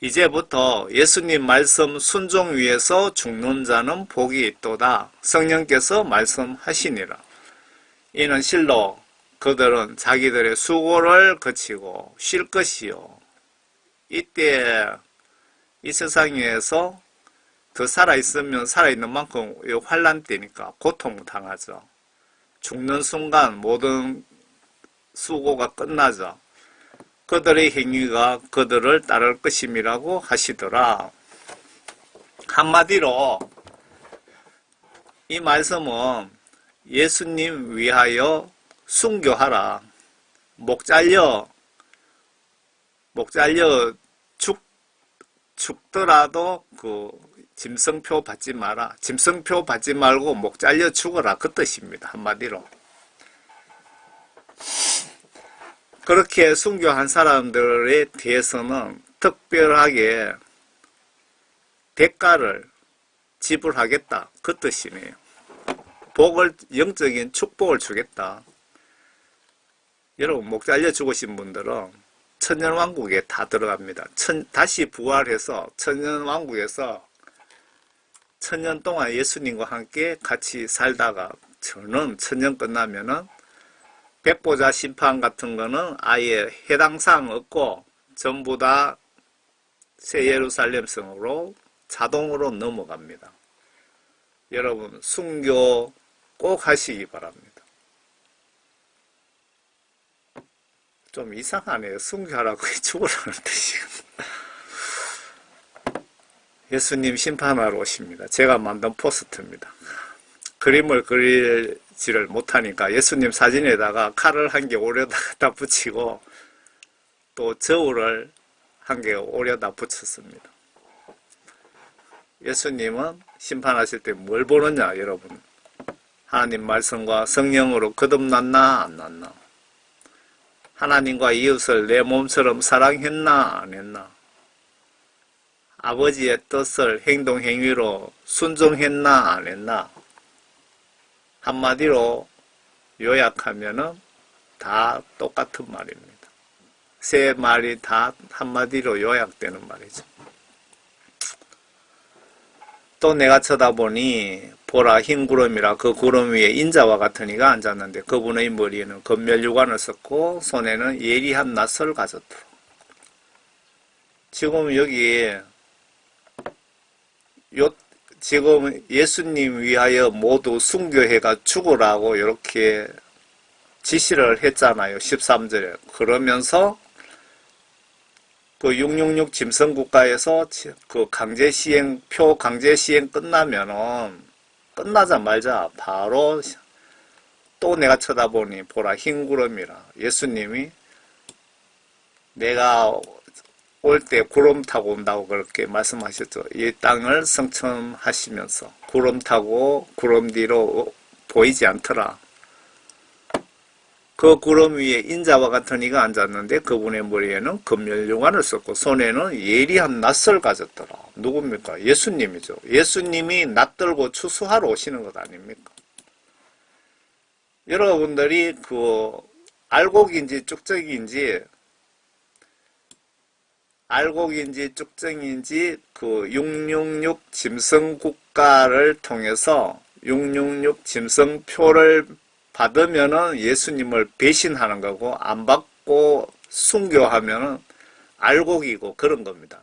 Speaker 1: 이제부터 예수님 말씀 순종 위에서 죽는 자는 복이 있도다. 성령께서 말씀하시니라. 이는 실로 그들은 자기들의 수고를 거치고 쉴 것이요. 이때 이 세상 위에서 더 살아있으면 살아있는 만큼 환난 때니까 고통당하죠. 죽는 순간 모든 수고가 끝나죠. 그들의 행위가 그들을 따를 것임이라고 하시더라. 한마디로 이 말씀은 예수님 위하여 순교하라. 목 잘려 죽더라도 그 짐승표 받지 마라. 짐승표 받지 말고 목 잘려 죽어라. 그 뜻입니다. 한마디로. 그렇게 순교한 사람들에 대해서는 특별하게 대가를 지불하겠다. 그 뜻이네요. 영적인 축복을 주겠다. 여러분, 목 잘려 죽으신 분들은 천년왕국에 다 들어갑니다. 다시 부활해서 천년왕국에서 천년 동안 예수님과 함께 같이 살다가 저는 천년 끝나면은 백보자 심판 같은 거는 아예 해당 사항 없고 전부 다 새 예루살렘 성으로 자동으로 넘어갑니다. 여러분 순교 꼭 하시기 바랍니다. 좀 이상하네요. 순교하라고 죽으라는 뜻이. 예수님 심판하러 오십니다. 제가 만든 포스터입니다. 그림을 그리지를 못하니까 예수님 사진에다가 칼을 한 개 오려다 붙이고 또 저울을 한 개 오려다 붙였습니다. 예수님은 심판하실 때 뭘 보느냐 여러분. 하나님 말씀과 성령으로 거듭났나 안 났나. 하나님과 이웃을 내 몸처럼 사랑했나 안 했나. 아버지의 뜻을 행동 행위로 순종했나 안 했나. 한마디로 요약하면은 다 똑같은 말입니다. 세 말이 다 한마디로 요약되는 말이죠. 또 내가 쳐다보니 보라 흰 구름이라 그 구름 위에 인자와 같은 이가 앉았는데 그분의 머리에는 금멸유관을 썼고 손에는 예리한 낫을 가졌더라. 지금 여기 지금 예수님 위하여 모두 순교해가 죽으라고 이렇게 지시를 했잖아요. 13절에. 그러면서 그 666 짐승국가에서 그 표 강제 시행 끝나면은 끝나자마자 바로 또 내가 쳐다보니 보라 흰 구름이라. 예수님이 내가 올 때 구름 타고 온다고 그렇게 말씀하셨죠. 이 땅을 성천하시면서 구름 타고 구름 뒤로 보이지 않더라. 그 구름 위에 인자와 같은 이가 앉았는데 그분의 머리에는 금면류관을 썼고 손에는 예리한 낫을 가졌더라. 누굽니까? 예수님이죠. 예수님이 낫 들고 추수하러 오시는 것 아닙니까? 여러분들이 그 알곡인지 쭉정인지 그 666 짐승국가를 통해서 666 짐승표를 받으면은 예수님을 배신하는 거고 안 받고 순교하면은 알곡이고 그런 겁니다.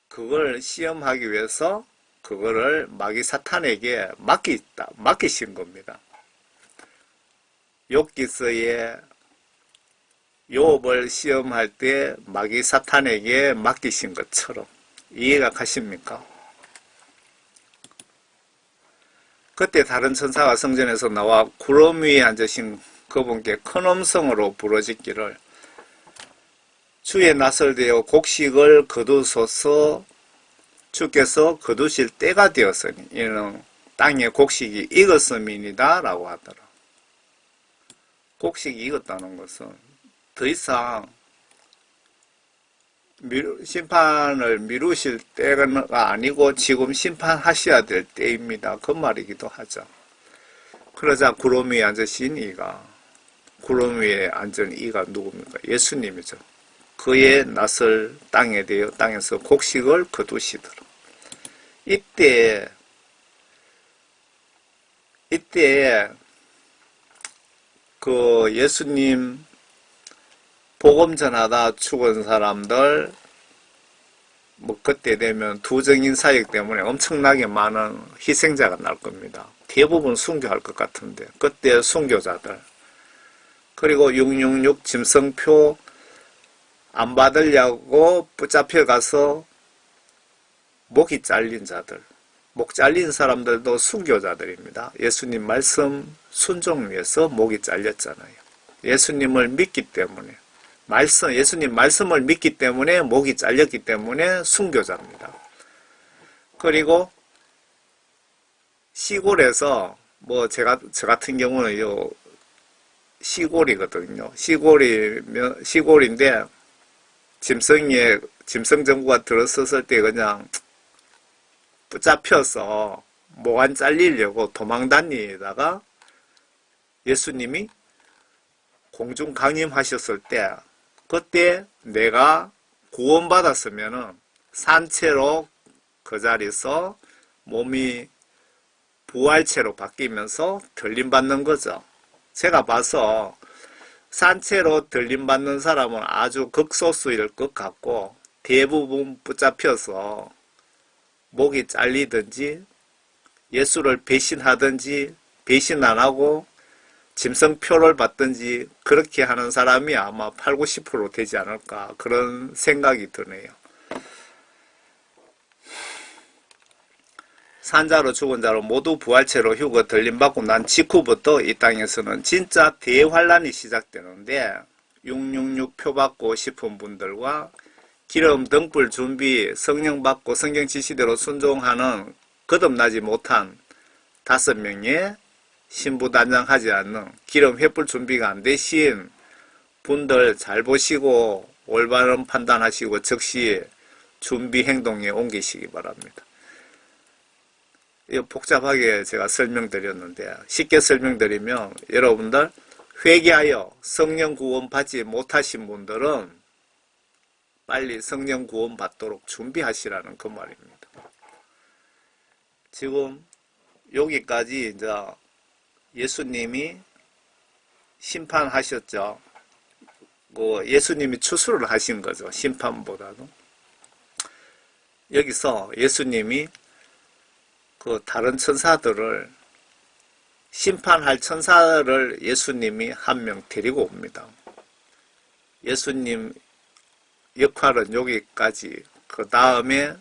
Speaker 1: 그걸 시험하기 위해서 그거를 마귀 사탄에게 맡기신 겁니다. 욥기서에 욥을 시험할 때 마귀 사탄에게 맡기신 것처럼 이해가 가십니까? 그때 다른 천사가 성전에서 나와 구름 위에 앉으신 그분께 큰 음성으로 부르짖기를 주의 낯을 대어 곡식을 거두소서 주께서 거두실 때가 되었으니 이는 땅에 곡식이 익었음이니라 라고 하더라. 곡식이 익었다는 것은 더 이상 심판을 미루실 때가 아니고 지금 심판하셔야 될 때입니다. 그 말이기도 하죠. 그러자 구름 위에 앉으신 이가 구름 위에 앉은 이가 누굽니까? 예수님이죠. 그의 낯을 땅에 대어 땅에서 곡식을 거두시더라. 이때 그 예수님 복음 전하다 죽은 사람들 뭐 그때 되면 두정인 사역 때문에 엄청나게 많은 희생자가 날 겁니다. 대부분 순교할 것 같은데 그때 순교자들 그리고 666 짐승표 안 받으려고 붙잡혀 가서 목이 잘린 자들 목 잘린 사람들도 순교자들입니다. 예수님 말씀 순종 위해서 목이 잘렸잖아요. 예수님을 믿기 때문에 예수님 말씀을 믿기 때문에 목이 잘렸기 때문에 순교자입니다. 그리고 시골에서 뭐 저 같은 경우는 요 시골이거든요. 시골인데 짐승 정부가 들어섰을 때 그냥 붙잡혀서 목 안 잘리려고 도망 다니다가 예수님이 공중 강림하셨을 때 그때 내가 구원받았으면은 산채로 그 자리에서 몸이 부활체로 바뀌면서 들림받는 거죠. 제가 봐서 산채로 들림받는 사람은 아주 극소수일 것 같고 대부분 붙잡혀서 목이 잘리든지 예수를 배신하든지 배신 안 하고 짐승표를 받든지 그렇게 하는 사람이 아마 80, 90% 되지 않을까 그런 생각이 드네요. 산자로 죽은 자로 모두 부활체로 휴거 들림받고 난 직후부터 이 땅에서는 진짜 대환란이 시작되는데 666 표 받고 싶은 분들과 기름 등불 준비 성령 받고 성경 지시대로 순종하는 거듭나지 못한 5명의 신부단장하지 않는 기름 횃불 준비가 안 되신 분들 잘 보시고 올바른 판단하시고 즉시 준비 행동에 옮기시기 바랍니다. 이거 복잡하게 제가 설명드렸는데 쉽게 설명드리면 여러분들 회개하여 성령 구원 받지 못하신 분들은 빨리 성령 구원 받도록 준비하시라는 그 말입니다. 지금 여기까지 이제 예수님이 심판하셨죠. 예수님이 추수를 하신 거죠. 심판보다도. 여기서 예수님이 그 다른 천사들을 심판할 천사를 예수님이 한 명 데리고 옵니다. 예수님 역할은 여기까지. 그 다음에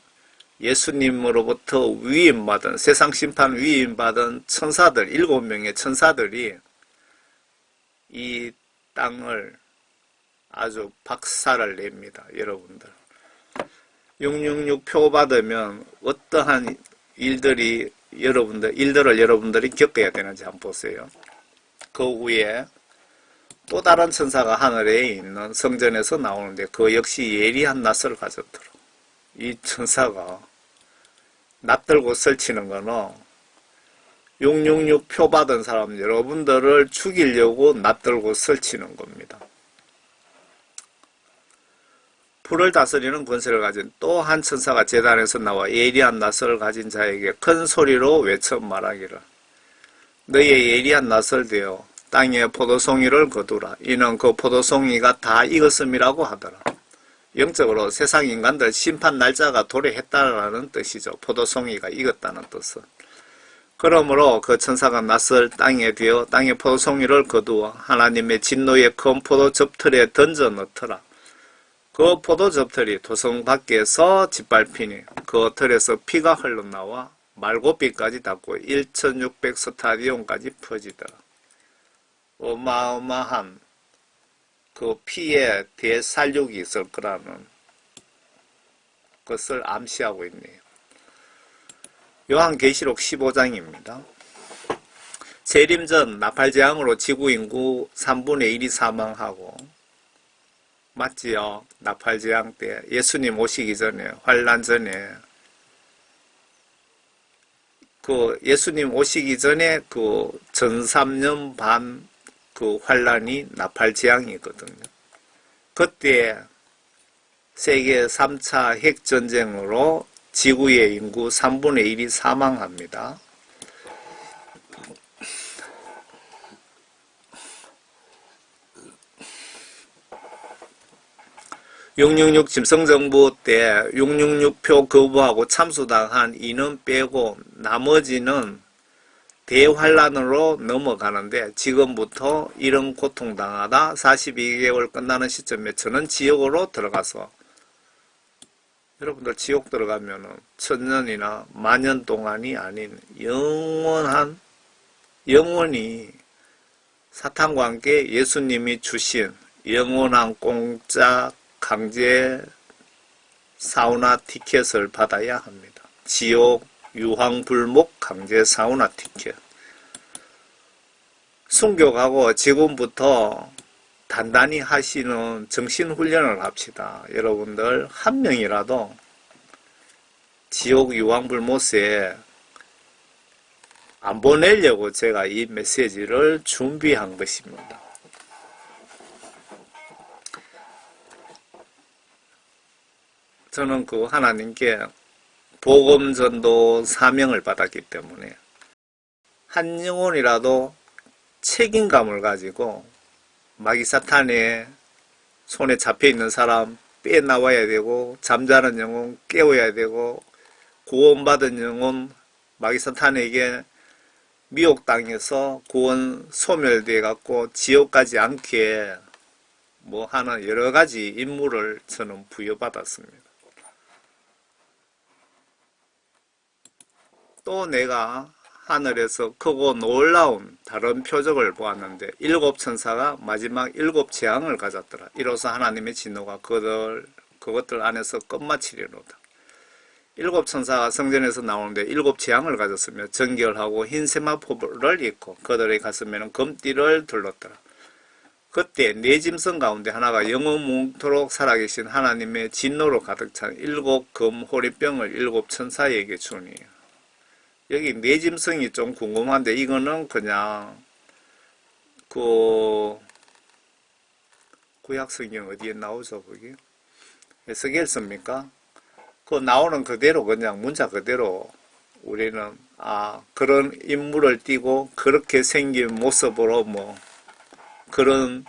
Speaker 1: 예수님으로부터 위임받은, 세상 심판 위임받은 천사들, 7명의 천사들이 이 땅을 아주 박살을 냅니다. 여러분들. 666 표 받으면 어떠한 일들을 여러분들이 겪어야 되는지 한번 보세요. 그 후에 또 다른 천사가 하늘에 있는 성전에서 나오는데 그 역시 예리한 낫을 가졌더라. 이 천사가 낫 들고 설치는 거는 666 표 받은 사람 여러분들을 죽이려고 낫 들고 설치는 겁니다. 풀을 다스리는 권세를 가진 또 한 천사가 제단에서 나와 예리한 낫을 가진 자에게 큰 소리로 외쳐 말하기를 너희의 예리한 낫을 대어 땅에 포도송이를 거두라. 이는 그 포도송이가 다 익었음이라고 하더라. 영적으로 세상 인간들 심판 날짜가 도래했다라는 뜻이죠. 포도송이가 익었다는 뜻은. 그러므로 그 천사가 낫을 땅에 대어 땅에 포도송이를 거두어 하나님의 진노의 큰 포도 접틀에 던져 넣더라. 그 포도 접틀이 도성 밖에서 짓밟히니 그 틀에서 피가 흘러나와 말고비까지 닿고 1600 스타디온까지 퍼지더라. 어마어마한 그 피에 대살육이 있을 거라는 것을 암시하고 있네요. 요한계시록 15장입니다. 재림 전 나팔재앙으로 지구 인구 3분의 1이 사망하고 맞지요? 나팔재앙 때 예수님 오시기 전에 환란 전에 그 예수님 오시기 전에 그 전 3년 반 그 환란이 나팔재앙이거든요. 그때 세계 3차 핵전쟁으로 지구의 인구 3분의 1이 사망합니다. (666) 짐승정부 때 666표 거부하고 참수당한 인원 빼고 나머지는 대환란으로 넘어가는데 지금부터 이런 고통당하다 42개월 끝나는 시점에 저는 지옥으로 들어가서 여러분들 지옥 들어가면은 천년이나 만년 동안이 아닌 영원히 사탄과 함께 예수님이 주신 영원한 공짜 강제 사우나 티켓을 받아야 합니다. 지옥 유황불목 강제 사우나 티켓. 순교하고 지금부터 단단히 하시는 정신훈련을 합시다. 여러분들 한 명이라도 지옥 유황불못에 안 보내려고 제가 이 메시지를 준비한 것입니다. 저는 그 하나님께 복음전도 사명을 받았기 때문에 한 영혼이라도 책임감을 가지고 마귀사탄의 손에 잡혀있는 사람 빼나와야 되고 잠자는 영혼 깨워야 되고 구원받은 영혼 마귀사탄에게 미혹당해서 구원 소멸되어 갖고 지옥 가지 않게 뭐 하는 여러가지 임무를 저는 부여받았습니다. 또 내가 하늘에서 크고 놀라운 다른 표적을 보았는데 7 천사가 마지막 7 재앙을 가졌더라. 이로써 하나님의 진노가 그것들 안에서 끝마치려노다. 7 천사가 성전에서 나오는데 7 재앙을 가졌으며 정결하고 흰 세마포를 입고 그들의 가슴에는 금띠를 둘렀더라. 그때 네 짐승 가운데 하나가 영원토록 살아계신 하나님의 진노로 가득 찬 7 금 호리병을 7 천사에게 주니. 여기 네 짐승이 좀 궁금한데 이거는 그냥 그 구약성경 어디에 나오죠 거기? 에스겔서입니까? 그 나오는 그대로 그냥 문자 그대로 우리는 그런 인물을 띠고 그렇게 생긴 모습으로 뭐 그런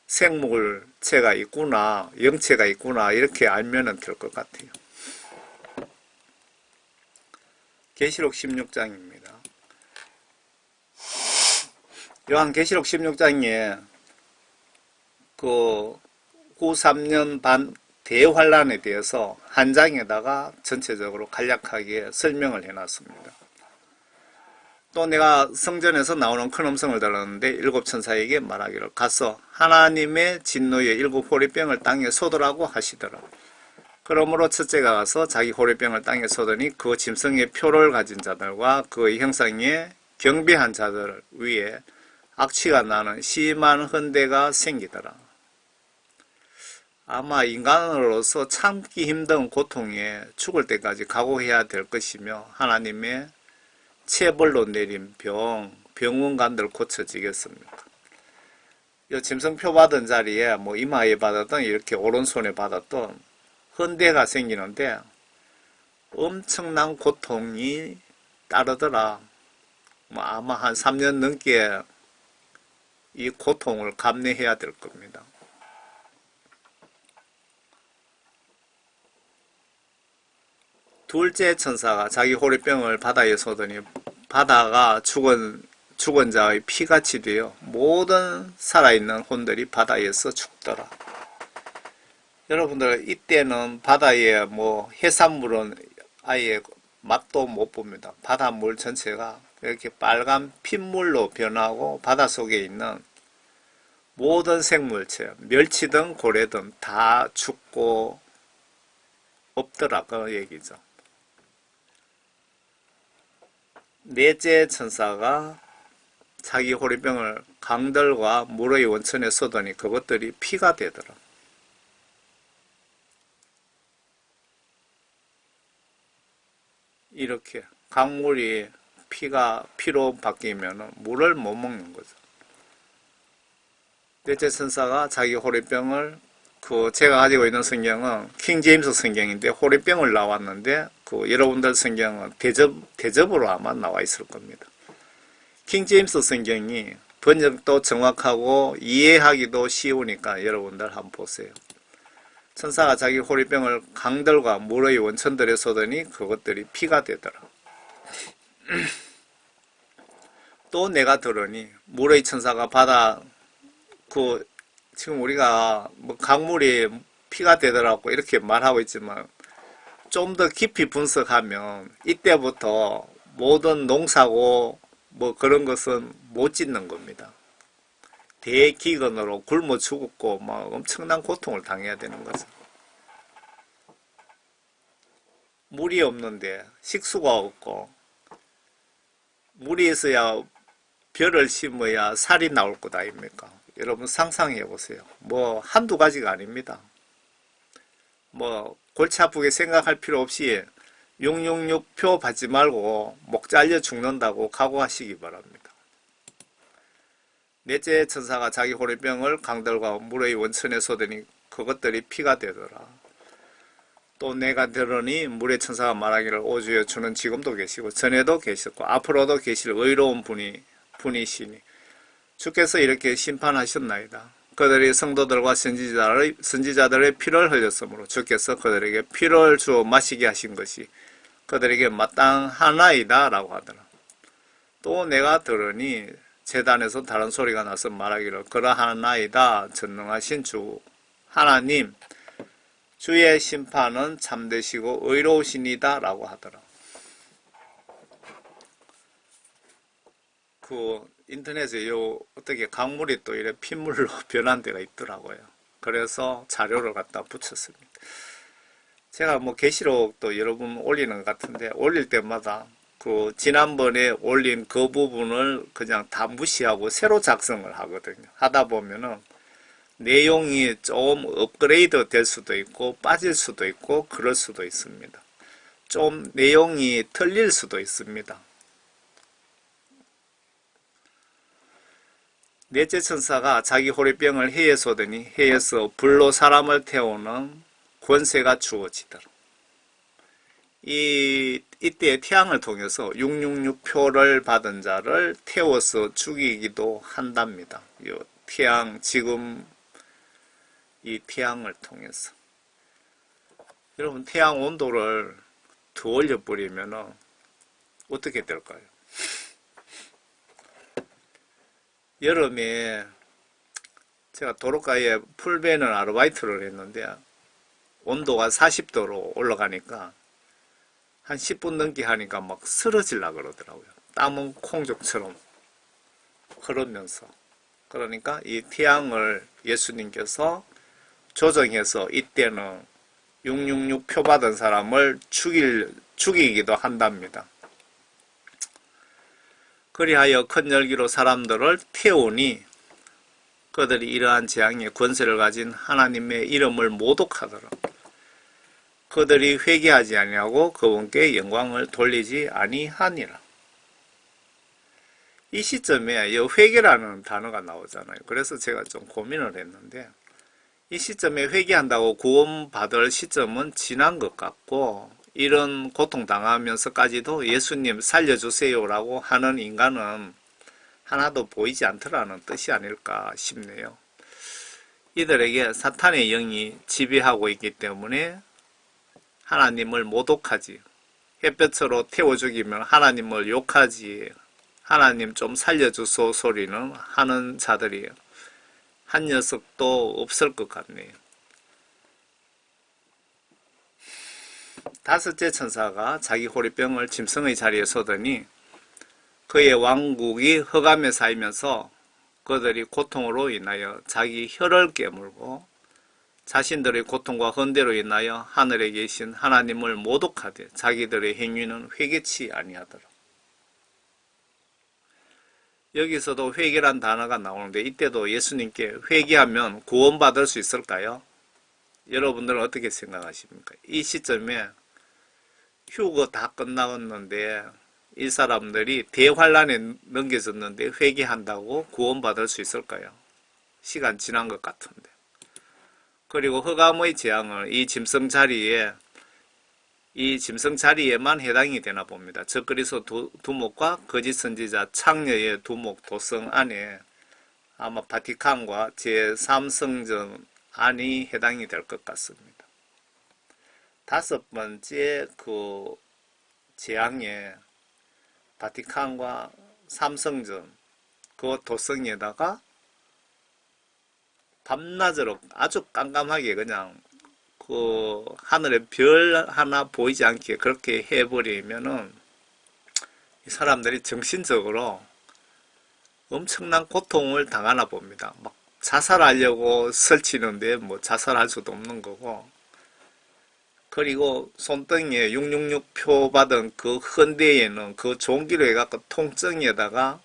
Speaker 1: 생물체가 있구나 영체가 있구나 이렇게 알면은 될 것 같아요. 계시록 16장입니다. 요한 계시록 16장에 그 93년 반 대환란에 대해서 한 장에다가 전체적으로 간략하게 설명을 해놨습니다. 또 내가 성전에서 나오는 큰 음성을 들었는데 일곱 천사에게 말하기를 가서 하나님의 진노의 일곱 호리병을 땅에 쏟으라고 하시더라. 그러므로 첫째가 가서 자기 호리병을 땅에 쏟으니 그 짐승의 표를 가진 자들과 그의 형상에 경배한 자들 위에 악취가 나는 심한 흔대가 생기더라. 아마 인간으로서 참기 힘든 고통에 죽을 때까지 각오해야 될 것이며 하나님의 체벌로 내린 병원간들 고쳐지겠습니까? 이 짐승표 받은 자리에 뭐 이마에 받았던 이렇게 오른손에 받았던 흔대가 생기는데 엄청난 고통이 따르더라. 뭐 아마 한 3년 넘게 이 고통을 감내해야 될 겁니다. 둘째 천사가 자기 호리병을 바다에 쏟으니 바다가 죽은 자의 피같이 되어 모든 살아있는 혼들이 바다에서 죽더라. 여러분들 이때는 바다에 뭐 해산물은 아예 맛도 못 봅니다. 바닷물 전체가 이렇게 빨간 핏물로 변하고 바닷속에 있는 모든 생물체, 멸치든 고래든 다 죽고 없더라 그 얘기죠. 넷째 천사가 자기 호리병을 강들과 물의 원천에 쏟으니 그것들이 피가 되더라. 이렇게 강물이 피로 바뀌면 물을 못 먹는 거죠. 넷째 천사가 자기 호리병을 제가 가지고 있는 성경은 킹 제임스 성경인데 호리병을 나왔는데 여러분들 성경은 대접으로 아마 나와 있을 겁니다. 킹 제임스 성경이 번역도 정확하고 이해하기도 쉬우니까 여러분들 한번 보세요. 천사가 자기 호리병을 강들과 물의 원천들에 쏟으니 그것들이 피가 되더라. 또 내가 들으니 물의 천사가 바다 지금 우리가 뭐 강물이 피가 되더라고 이렇게 말하고 있지만 좀 더 깊이 분석하면 이때부터 모든 농사고 뭐 그런 것은 못 짓는 겁니다. 대기근으로 굶어 죽었고 막 엄청난 고통을 당해야 되는 거죠. 물이 없는데 식수가 없고 물이 있어야 벼를 심어야 살이 나올 것 아닙니까? 여러분 상상해 보세요. 뭐 한두 가지가 아닙니다. 뭐 골치 아프게 생각할 필요 없이 666표 받지 말고 목 잘려 죽는다고 각오하시기 바랍니다. 넷째 천사가 자기 호리병을 강들과 물의 원천에 쏟으니 그것들이 피가 되더라. 또 내가 들으니 물의 천사가 말하기를 오 주여 주는 지금도 계시고 전에도 계셨고 앞으로도 계실 의로운 분이시니 주께서 이렇게 심판하셨나이다. 그들이 성도들과 선지자들의 피를 흘렸으므로 주께서 그들에게 피를 주어 마시게 하신 것이 그들에게 마땅하나이다 라고 하더라. 또 내가 들으니 제단에서 다른 소리가 나서 말하기를 그러하나이다 전능하신 주 하나님 주의 심판은 참되시고 의로우시니다 라고 하더라. 인터넷에 어떻게 강물이 또 이래 핏물로 변한 데가 있더라고요. 그래서 자료를 갖다 붙였습니다. 제가 뭐 계시록도 여러 번 올리는 것 같은데 올릴 때마다 지난번에 올린 그 부분을 그냥 다 무시하고 새로 작성을 하거든요. 하다 보면은 내용이 좀 업그레이드 될 수도 있고 빠질 수도 있고 그럴 수도 있습니다. 좀 내용이 틀릴 수도 있습니다. 넷째 천사가 자기 호리병을 해에 쏟으니 해에서 불로 사람을 태우는 권세가 주어지더라. 이때 태양을 통해서 666표를 받은 자를 태워서 죽이기도 한답니다. 지금 이 태양을 통해서. 여러분 태양 온도를 더 올려버리면 어떻게 될까요? 여름에 제가 도로가에 풀베는 아르바이트를 했는데 온도가 40도로 올라가니까 한 10분 넘게 하니까 막 쓰러질라 그러더라고요. 땀은 콩죽처럼 흐르면서. 그러니까 이 태양을 예수님께서 조정해서 이때는 666 표 받은 사람을 죽이기도 한답니다. 그리하여 큰 열기로 사람들을 태우니 그들이 이러한 재앙의 권세를 가진 하나님의 이름을 모독하더라. 그들이 회개하지 아니하고 그분께 영광을 돌리지 아니하니라. 이 시점에 회개라는 단어가 나오잖아요. 그래서 제가 좀 고민을 했는데 이 시점에 회개한다고 구원받을 시점은 지난 것 같고 이런 고통당하면서까지도 예수님 살려주세요라고 하는 인간은 하나도 보이지 않더라는 뜻이 아닐까 싶네요. 이들에게 사탄의 영이 지배하고 있기 때문에 하나님을 모독하지, 햇볕으로 태워 죽이면 하나님을 욕하지, 하나님 좀 살려주소 소리는 하는 자들이 한 녀석도 없을 것 같네요. 다섯째 천사가 자기 호리병을 짐승의 자리에 쏘더니 그의 왕국이 흑암에 쌓이면서 그들이 고통으로 인하여 자기 혀를 깨물고 자신들의 고통과 헌대로 인하여 하늘에 계신 하나님을 모독하되 자기들의 행위는 회개치 아니하더라. 여기서도 회개란 단어가 나오는데 이때도 예수님께 회개하면 구원받을 수 있을까요? 여러분들은 어떻게 생각하십니까? 이 시점에 휴거 다 끝나왔는데 이 사람들이 대환란에 넘겨졌는데 회개한다고 구원받을 수 있을까요? 시간 지난 것 같은데. 그리고 흑암의 재앙을 이 짐승 자리에만 해당이 되나 봅니다. 적그리스도 두목과 거짓 선지자 창녀의 두목 도성 안에 아마 바티칸과 제3성전 안이 해당이 될 것 같습니다. 다섯 번째 그 재앙에 바티칸과 삼성전 그 도성에다가 밤낮으로 아주 깜깜하게 그냥 그 하늘에 별 하나 보이지 않게 그렇게 해버리면은 이 사람들이 정신적으로 엄청난 고통을 당하나 봅니다. 막 자살하려고 설치는데 뭐 자살할 수도 없는 거고, 그리고 손등에 666 표 받은 그 헌데에는 그 종기로 해갖고 통증에다가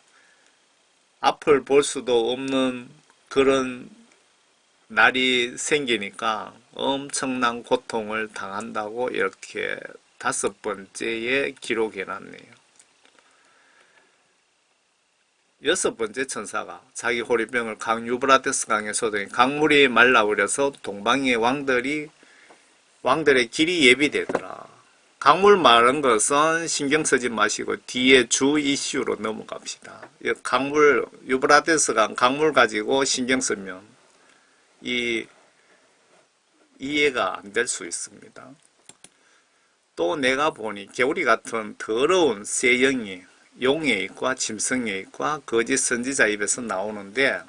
Speaker 1: 앞을 볼 수도 없는 그런 날이 생기니까 엄청난 고통을 당한다고 이렇게 다섯 번째에 기록해놨네요. 여섯 번째 천사가 자기 호리병을 강 유브라테스 강에 쏟으니 강물이 말라버려서 동방의 왕들의 길이 예비되더라. 강물 마른 것은 신경 쓰지 마시고 뒤에 주 이슈로 넘어갑시다. 강물, 유브라테스 강 강물 가지고 신경 쓰면 이해가 안 될 수 있습니다. 또 내가 보니 개구리 같은 더러운 새 영이 용의 입과 짐승의 입과 거짓 선지자 입에서 나오는데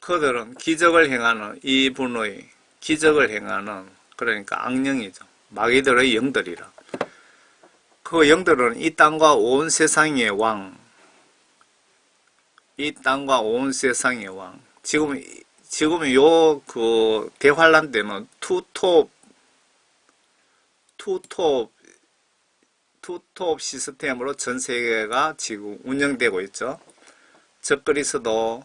Speaker 1: 그들은 기적을 행하는 이분의 기적을 행하는 그러니까 악령이죠. 마귀들의 영들이라. 그 영들은 이 땅과 온 세상의 왕, 이 땅과 온 세상의 왕. 지금 요 대환란 때는 투톱 시스템으로 전 세계가 지금 운영되고 있죠. 적그리스도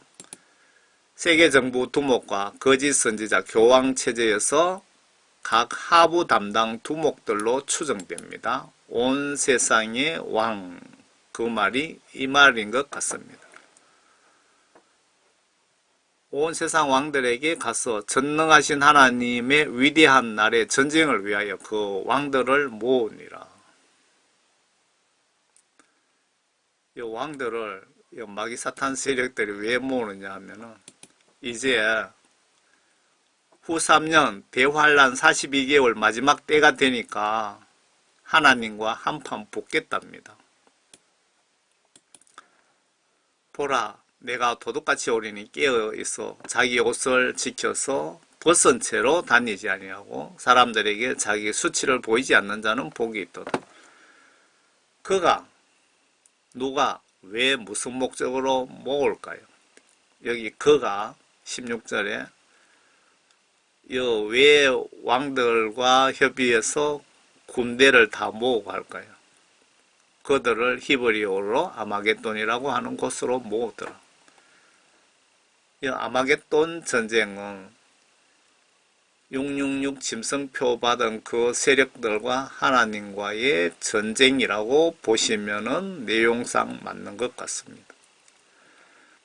Speaker 1: 세계정부 두목과 거짓 선지자 교황 체제에서 각 하부 담당 두목들로 추정됩니다. 온 세상의 왕, 그 말이 이 말인 것 같습니다. 온 세상 왕들에게 가서 전능하신 하나님의 위대한 날의 전쟁을 위하여 그 왕들을 모으니라. 이 왕들을 이 마귀 사탄 세력들이 왜 모으느냐 하면은 이제 후 3년 대환란 42개월 마지막 때가 되니까 하나님과 한판 붙겠답니다. 보라, 내가 도둑같이 어린이 깨어있어 자기 옷을 지켜서 벗은 채로 다니지 아니하고 사람들에게 자기 수치를 보이지 않는 자는 복이 있도다. 그가 누가 왜 무슨 목적으로 모을까요? 여기 그가 16절에 왜 왕들과 협의해서 군대를 다 모으고 할까요? 그들을 히브리어로 아마겟돈이라고 하는 곳으로 모으더라. 이 아마겟돈 전쟁은 666 짐승표 받은 그 세력들과 하나님과의 전쟁이라고 보시면은 내용상 맞는 것 같습니다.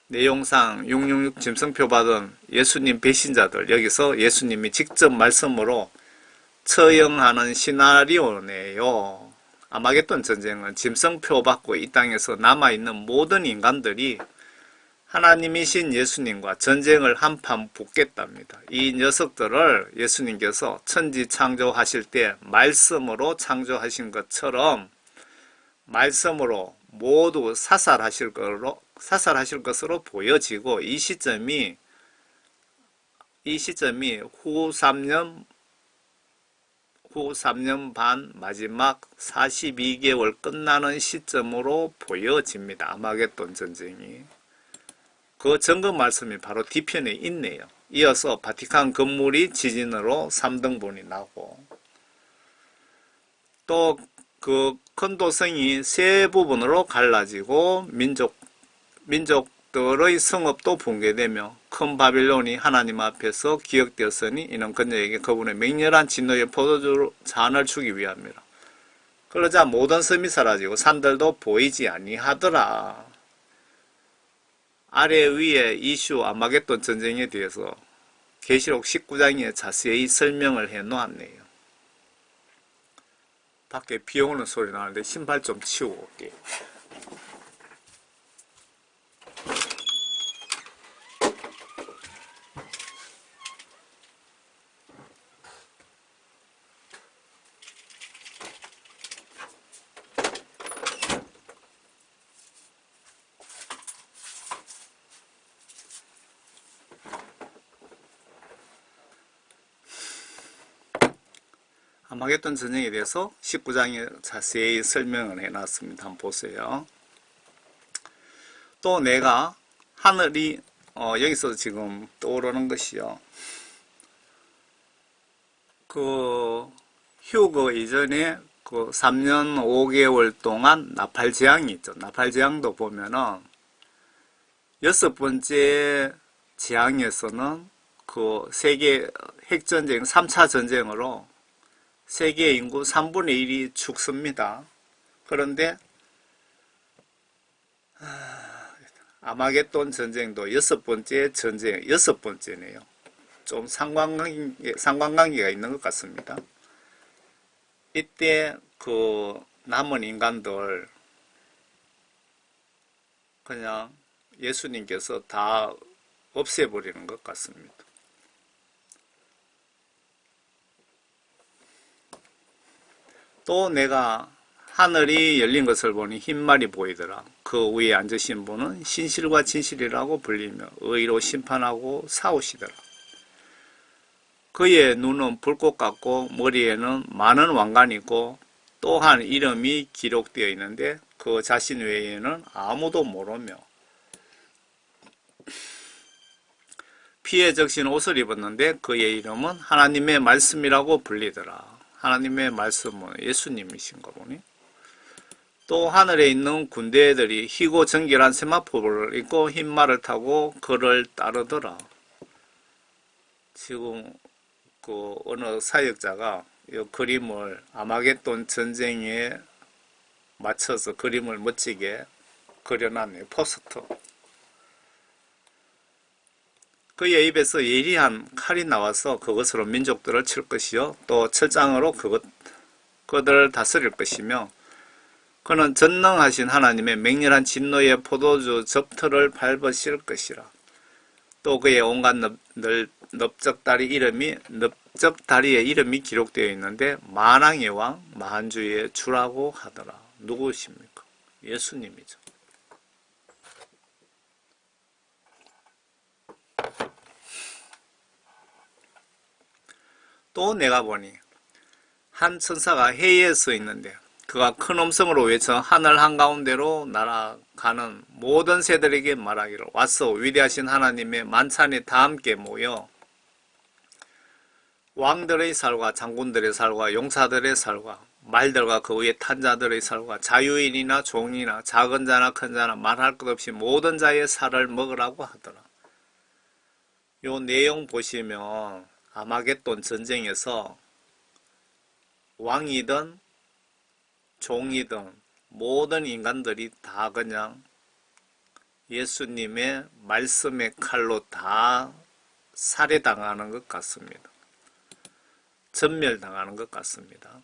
Speaker 1: 내용상 666 짐승표 받은 예수님 배신자들, 여기서 예수님이 직접 말씀으로 처형하는 시나리오네요. 아마겟돈 전쟁은 짐승표 받고 이 땅에서 남아있는 모든 인간들이 하나님이신 예수님과 전쟁을 한판 붙겠답니다. 이 녀석들을 예수님께서 천지 창조하실 때 말씀으로 창조하신 것처럼 말씀으로 모두 사살하실 것으로 보여지고 이 시점이 후 3년 반 마지막 42개월 끝나는 시점으로 보여집니다. 아마겟돈 전쟁이. 그 점검 말씀이 바로 뒤편에 있네요. 이어서 바티칸 건물이 지진으로 3등분이 나고 또 그 큰도성이 세 부분으로 갈라지고 민족들의 성읍도 붕괴되며 큰 바빌론이 하나님 앞에서 기억되었으니 이는 그녀에게 그분의 맹렬한 진노의 포도주 잔을 주기 위함이라. 그러자 모든 섬이 사라지고 산들도 보이지 아니하더라. 아래 위에 이슈 아마겟돈 전쟁에 대해서 계시록 19장에 자세히 설명을 해 놓았네요. 밖에 비 오는 소리 나는데 신발 좀 치우고 올게요. 아마겟돈 전쟁에 대해서 19장에 자세히 설명을 해놨습니다. 한번 보세요. 또 내가 하늘이 여기서 지금 떠오르는 것이요. 그 휴거 이전에 그 3년 5개월 동안 나팔재앙이 있죠. 나팔재앙도 보면은 6번째 재앙에서는 그 세계 핵전쟁 3차 전쟁으로 세계 인구 3분의 1이 죽습니다. 그런데 아마겟돈 전쟁도 6번째 전쟁, 6번째네요. 좀 상관관계가 있는 것 같습니다. 이때 그 남은 인간들 그냥 예수님께서 다 없애버리는 것 같습니다. 또 내가 하늘이 열린 것을 보니 흰말이 보이더라. 그 위에 앉으신 분은 신실과 진실이라고 불리며 의로 심판하고 싸우시더라. 그의 눈은 불꽃 같고 머리에는 많은 왕관이 있고 또한 이름이 기록되어 있는데 그 자신 외에는 아무도 모르며 피에 적신 옷을 입었는데 그의 이름은 하나님의 말씀이라고 불리더라. 하나님의 말씀은 예수님이신가 보니. 또 하늘에 있는 군대들이 희고 정결한 세마포를 입고 흰 말을 타고 그를 따르더라. 지금 그 어느 사역자가 이 그림을 아마겟돈 전쟁에 맞춰서 그림을 멋지게 그려놨네요. 포스터. 그의 입에서 예리한 칼이 나와서 그것으로 민족들을 칠 것이요 또 철장으로 그들을 다스릴 것이며 그는 전능하신 하나님의 맹렬한 진노의 포도주 접틀을 밟으실 것이라. 또 그의 온갖 넓적다리의 이름이 기록되어 있는데 만왕의 왕 만주의 주라고 하더라. 누구십니까? 예수님이죠. 또 내가 보니 한 천사가 회의에 서 있는데 그가 큰 음성으로 외쳐 하늘 한가운데로 날아가는 모든 새들에게 말하기를 와서 위대하신 하나님의 만찬에 다 함께 모여 왕들의 살과 장군들의 살과 용사들의 살과 말들과 그 위에 탄 자들의 살과 자유인이나 종이나 작은 자나 큰 자나 말할 것 없이 모든 자의 살을 먹으라고 하더라. 요 내용 보시면 아마겟돈 전쟁에서 왕이든 종이든 모든 인간들이 다 그냥 예수님의 말씀의 칼로 다 살해당하는 것 같습니다. 전멸당하는 것 같습니다.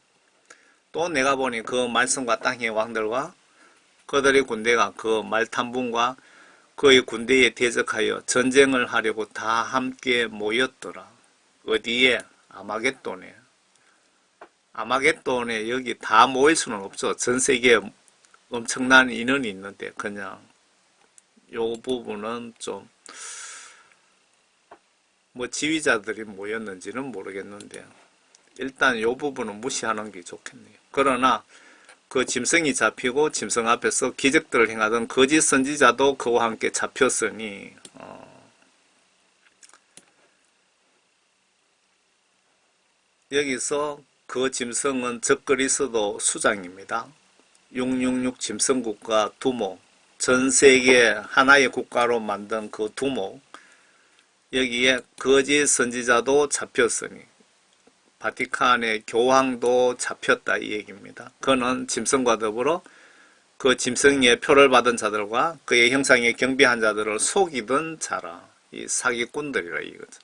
Speaker 1: 또 내가 보니 그 말씀과 땅의 왕들과 그들의 군대가 그 말탄분과 그의 군대에 대적하여 전쟁을 하려고 다 함께 모였더라. 어디에? 아마겟돈에. 아마겟돈에 여기 다 모일 수는 없죠. 전 세계에 엄청난 인원이 있는데 그냥 요 부분은 좀 뭐 지휘자들이 모였는지는 모르겠는데 일단 요 부분은 무시하는 게 좋겠네요. 그러나 그 짐승이 잡히고 짐승 앞에서 기적들을 행하던 거짓 선지자도 그와 함께 잡혔으니 여기서 그 짐승은 적그리스도 수장입니다. 666 짐승국가 두목, 전 세계 하나의 국가로 만든 그 두목, 여기에 거짓 선지자도 잡혔으니 바티칸의 교황도 잡혔다 이 얘기입니다. 그는 짐승과 더불어 그 짐승의 표를 받은 자들과 그의 형상에 경배한 자들을 속이던 자라. 이 사기꾼들이라 이거죠.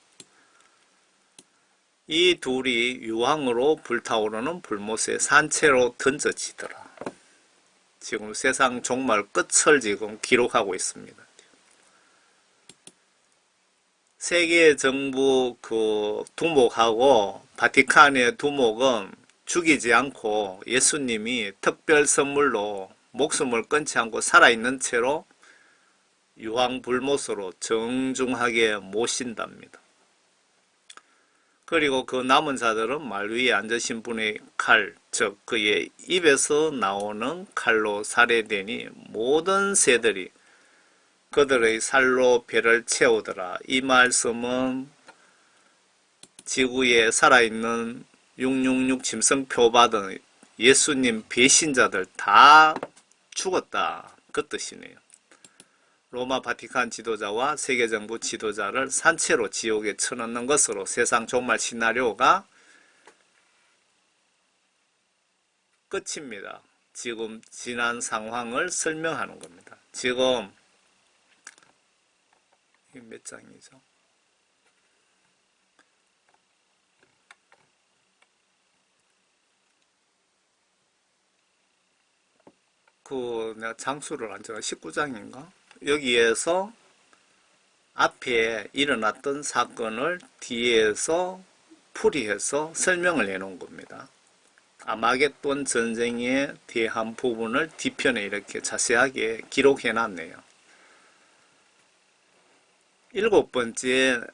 Speaker 1: 이 둘이 유황으로 불타오르는 불못에 산채로 던져지더라. 지금 세상 종말 끝을 지금 기록하고 있습니다. 세계 정부 그 두목하고 바티칸의 두목은 죽이지 않고 예수님이 특별 선물로 목숨을 끊지 않고 살아있는 채로 유황 불못으로 정중하게 모신답니다. 그리고 그 남은 자들은 말 위에 앉으신 분의 칼, 즉 그의 입에서 나오는 칼로 살해되니 모든 새들이 그들의 살로 배를 채우더라. 이 말씀은 지구에 살아있는 666 짐승표 받은 예수님 배신자들 다 죽었다. 그 뜻이네요. 로마 바티칸 지도자와 세계정부 지도자를 산채로 지옥에 쳐넣는 것으로 세상 종말 시나리오가 끝입니다. 지금 지난 상황을 설명하는 겁니다. 지금 몇 장이죠? 내가 장수를 안 적어 19장인가? 여기에서 앞에 일어났던 사건을 뒤에서 풀이해서 설명을 해놓은 겁니다. 아마겟돈 전쟁에 대한 부분을 뒤편에 이렇게 자세하게 기록해놨네요. 7번째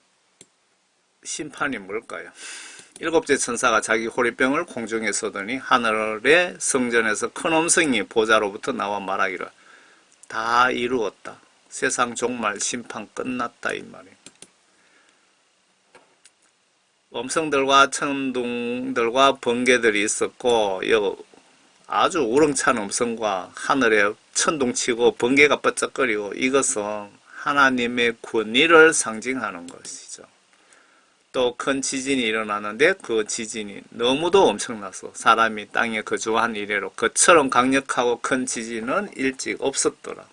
Speaker 1: 심판이 뭘까요? 7째 천사가 자기 호리병을 공중에 쏘더니 하늘의 성전에서 큰 음성이 보좌로부터 나와 말하기를 다 이루었다. 세상 종말 심판 끝났다 이 말이에요. 음성들과 천둥들과 번개들이 있었고 아주 우렁찬 음성과 하늘에 천둥치고 번개가 뻗쩍거리고 이것은 하나님의 권위를 상징하는 것이죠. 또 큰 지진이 일어나는데 그 지진이 너무도 엄청나서 사람이 땅에 거주한 이래로 그처럼 강력하고 큰 지진은 일찍 없었더라.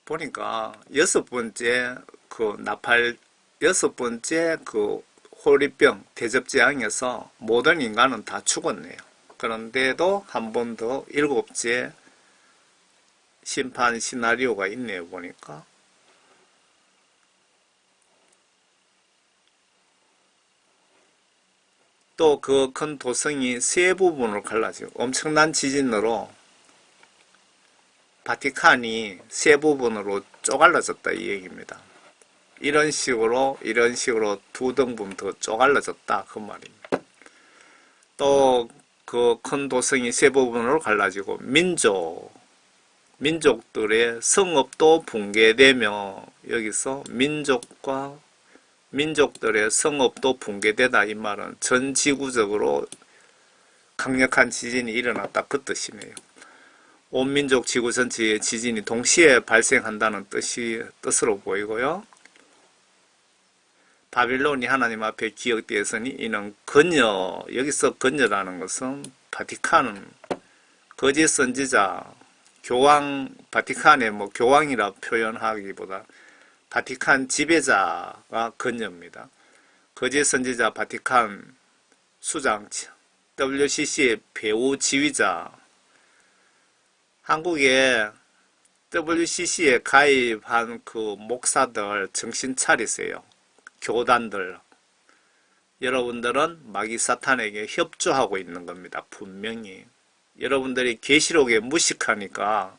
Speaker 1: 보니까 6번째 그 호리병 대접재앙에서 모든 인간은 다 죽었네요. 그런데도 한 번 더 7째 심판 시나리오가 있네요. 보니까 또 그 큰 도성이 세 부분으로 갈라지고 엄청난 지진으로 바티칸이 세 부분으로 쪼갈라졌다 이 얘기입니다. 이런 식으로 두 등분 더 쪼갈라졌다 그 말입니다. 또 그 큰 도성이 세 부분으로 갈라지고 민족들의 성읍도 붕괴되며 여기서 민족들의 성읍도 붕괴되다 이 말은 전 지구적으로 강력한 지진이 일어났다 그 뜻이네요. 온 민족 지구 전체의 지진이 동시에 발생한다는 뜻으로 보이고요. 바빌론이 하나님 앞에 기억되었으니 이는 건여, 여기서 건여라는 것은 바티칸은 거짓 선지자, 교황, 바티칸의 교황이라 표현하기보다 바티칸 지배자가 건여입니다. 거짓 선지자 바티칸 수장, WCC의 배후 지휘자, 한국에 WCC에 가입한 그 목사들 정신 차리세요. 교단들. 여러분들은 마귀 사탄에게 협조하고 있는 겁니다. 분명히. 여러분들이 계시록에 무식하니까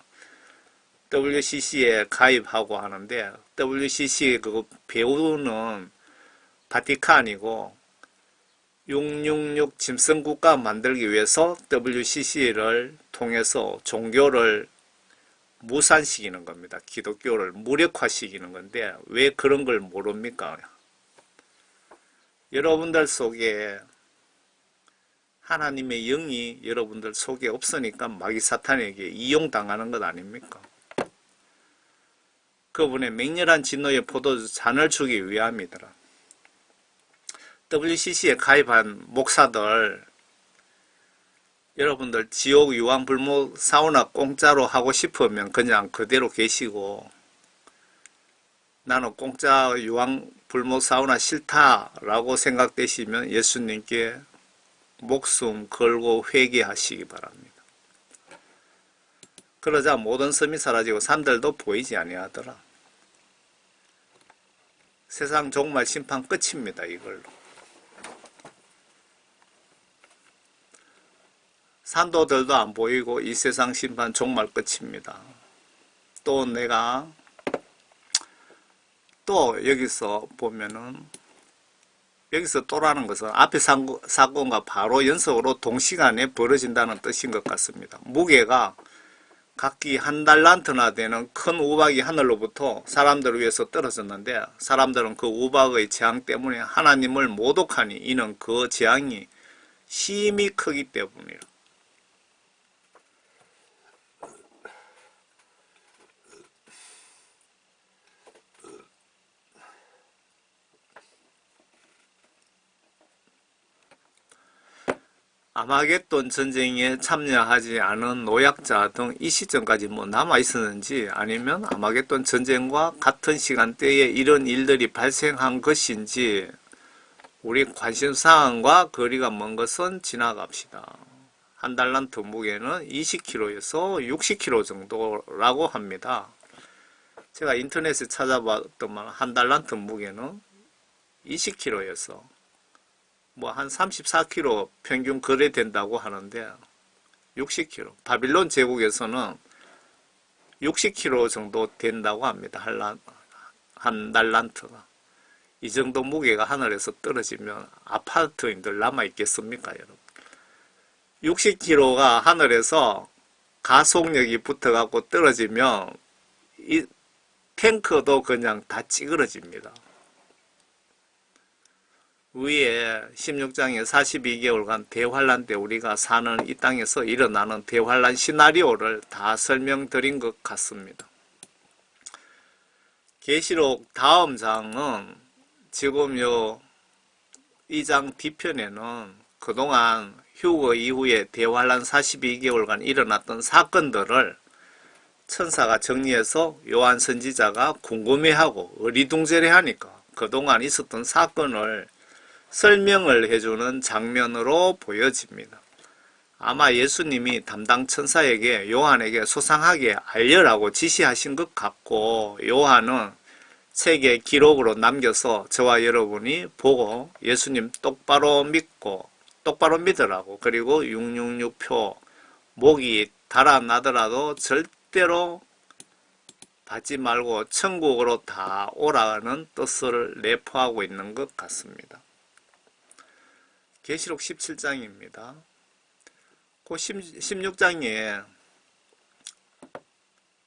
Speaker 1: WCC에 가입하고 하는데 WCC의 그 배우는 바티칸이고 666 짐승국가 만들기 위해서 WCC를 통해서 종교를 무산시키는 겁니다. 기독교를 무력화시키는 건데 왜 그런 걸 모릅니까? 여러분들 속에 하나님의 영이 여러분들 속에 없으니까 마귀 사탄에게 이용당하는 것 아닙니까? 그분의 맹렬한 진노의 포도주 잔을 주기 위함이더라. WCC에 가입한 목사들, 여러분들 지옥 유황불목 사우나 공짜로 하고 싶으면 그냥 그대로 계시고, 나는 공짜 유황불목 사우나 싫다라고 생각되시면 예수님께 목숨 걸고 회개하시기 바랍니다. 그러자 모든 섬이 사라지고 산들도 보이지 아니하더라. 세상 종말 심판 끝입니다. 이걸로. 산도들도 안 보이고 이 세상 심판 종말 끝입니다. 또 내가 또 여기서 보면은 여기서 또라는 것은 앞의 사건과 바로 연속으로 동시간에 벌어진다는 뜻인 것 같습니다. 무게가 각기 한 달란트나 되는 큰 우박이 하늘로부터 사람들을 위해서 떨어졌는데 사람들은 그 우박의 재앙 때문에 하나님을 모독하니 이는 그 재앙이 심히 크기 때문이라. 아마겟돈 전쟁에 참여하지 않은 노약자 등 이 시점까지 남아 있었는지 아니면 아마겟돈 전쟁과 같은 시간대에 이런 일들이 발생한 것인지 우리 관심사항과 거리가 먼 것은 지나갑시다. 한 달란트 무게는 20kg에서 60kg 정도라고 합니다. 제가 인터넷에 찾아봤더만 한 달란트 무게는 20kg에서 한 34kg 평균 거래된다고 하는데 60kg. 바빌론 제국에서는 60kg 정도 된다고 합니다. 한 달란트가. 이 정도 무게가 하늘에서 떨어지면 아파트인들 남아있겠습니까, 여러분? 60kg가 하늘에서 가속력이 붙어갖고 떨어지면 이 탱크도 그냥 다 찌그러집니다. 위에 16장에 42개월간 대환란 때 우리가 사는 이 땅에서 일어나는 대환란 시나리오를 다 설명드린 것 같습니다. 계시록 다음 장은 지금 이 장 뒤편에는 그동안 휴거 이후에 대환란 42개월간 일어났던 사건들을 천사가 정리해서 요한 선지자가 궁금해하고 어리둥절해하니까 그동안 있었던 사건을 설명을 해주는 장면으로 보여집니다. 아마 예수님이 담당 천사에게 요한에게 소상하게 알려라고 지시하신 것 같고 요한은 책에 기록으로 남겨서 저와 여러분이 보고 예수님 똑바로 믿고 똑바로 믿으라고. 그리고 666표 목이 달아나더라도 절대로 받지 말고 천국으로 다 오라는 뜻을 내포하고 있는 것 같습니다. 계시록 17장입니다. 그 16장에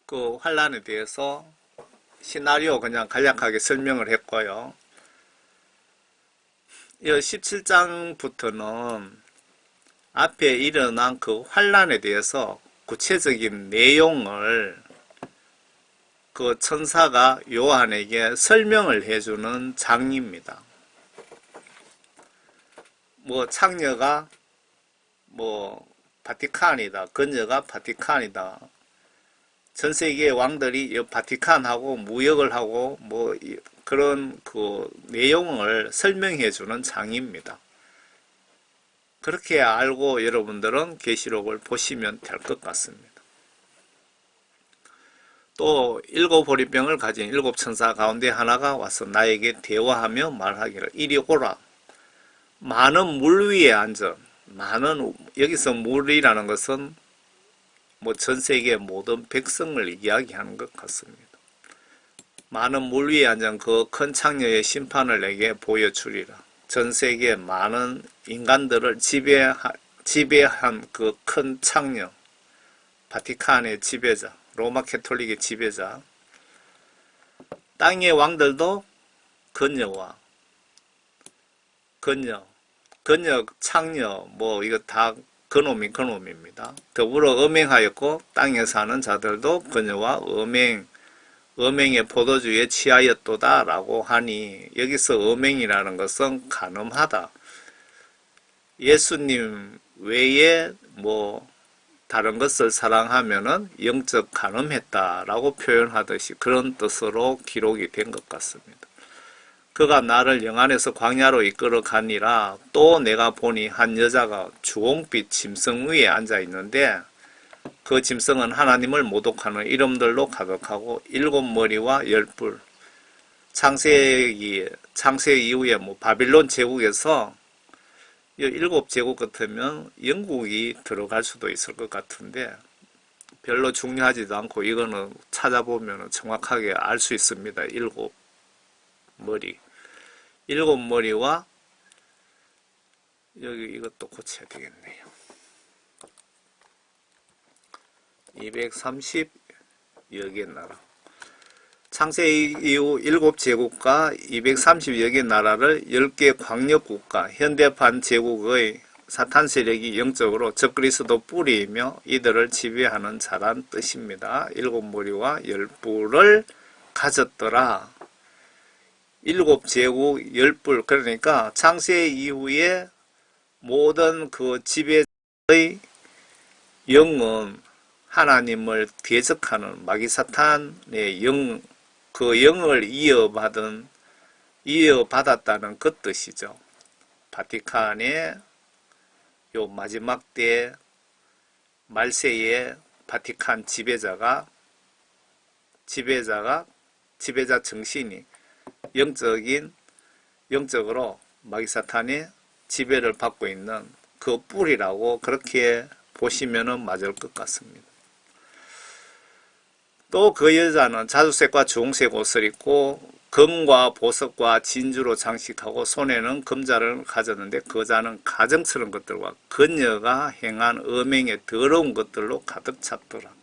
Speaker 1: 그 환란에 대해서 시나리오 그냥 간략하게 설명을 했고요. 이 17장부터는 앞에 일어난 그 환란에 대해서 구체적인 내용을 그 천사가 요한에게 설명을 해주는 장입니다. 뭐 창녀가 뭐 바티칸이다, 건녀가 바티칸이다. 전 세계의 왕들이 이 바티칸하고 무역을 하고 뭐 그런 그 내용을 설명해 주는 장입니다. 그렇게 알고 여러분들은 계시록을 보시면 될 것 같습니다. 또 7보리병을 가진 7천사 가운데 하나가 와서 나에게 대화하며 말하기를 이리 오라. 많은 물 위에 앉아. 여기서 물이라는 것은 뭐 전 세계 모든 백성을 이야기하는 것 같습니다. 많은 물 위에 앉은 그 큰 창녀의 심판을 내게 보여주리라. 전 세계 많은 인간들을 지배한 그 큰 창녀, 바티칸의 지배자, 로마 캐톨릭의 지배자, 땅의 왕들도 건녀, 창녀, 뭐 이거 다 그놈입니다. 더불어 음행하였고 땅에 사는 자들도 그녀와 음행의 포도주에 취하였도다 라고 하니 여기서 음행이라는 것은 간음하다. 예수님 외에 뭐 다른 것을 사랑하면은 영적 간음했다라고 표현하듯이 그런 뜻으로 기록이 된 것 같습니다. 그가 나를 영안에서 광야로 이끌어 가니라. 또 내가 보니 한 여자가 주홍빛 짐승 위에 앉아 있는데 그 짐승은 하나님을 모독하는 이름들로 가득하고 7머리와 10뿔. 창세 이후에 뭐 바빌론 제국에서 7제국 같으면 영국이 들어갈 수도 있을 것 같은데 별로 중요하지도 않고 이거는 찾아보면 정확하게 알 수 있습니다. 7머리. 7머리와 여기 이것도 고쳐야 되겠네요. 230여 개 나라. 창세 이후 7제국과 230여 개 나라를 10개 광역국가, 현대판 제국의 사탄 세력이 영적으로 적그리스도 뿌리이며 이들을 지배하는 자란 뜻입니다. 7머리와 10뿔을 가졌더라. 7제국 10뿔, 그러니까 창세 이후에 모든 그 지배의 영은 하나님을 대적하는 마귀사탄의 그 영을 이어받았다는 그 뜻이죠. 바티칸의 요 마지막 때 말세의 바티칸 지배자 정신이 영적으로 마귀사탄의 지배를 받고 있는 그 뿔이라고 그렇게 보시면 맞을 것 같습니다. 또 그 여자는 자주색과 주홍색 옷을 입고 금과 보석과 진주로 장식하고 손에는 금자를 가졌는데 그 자는 가증스러운 것들과 그녀가 행한 음행의 더러운 것들로 가득 찼더라.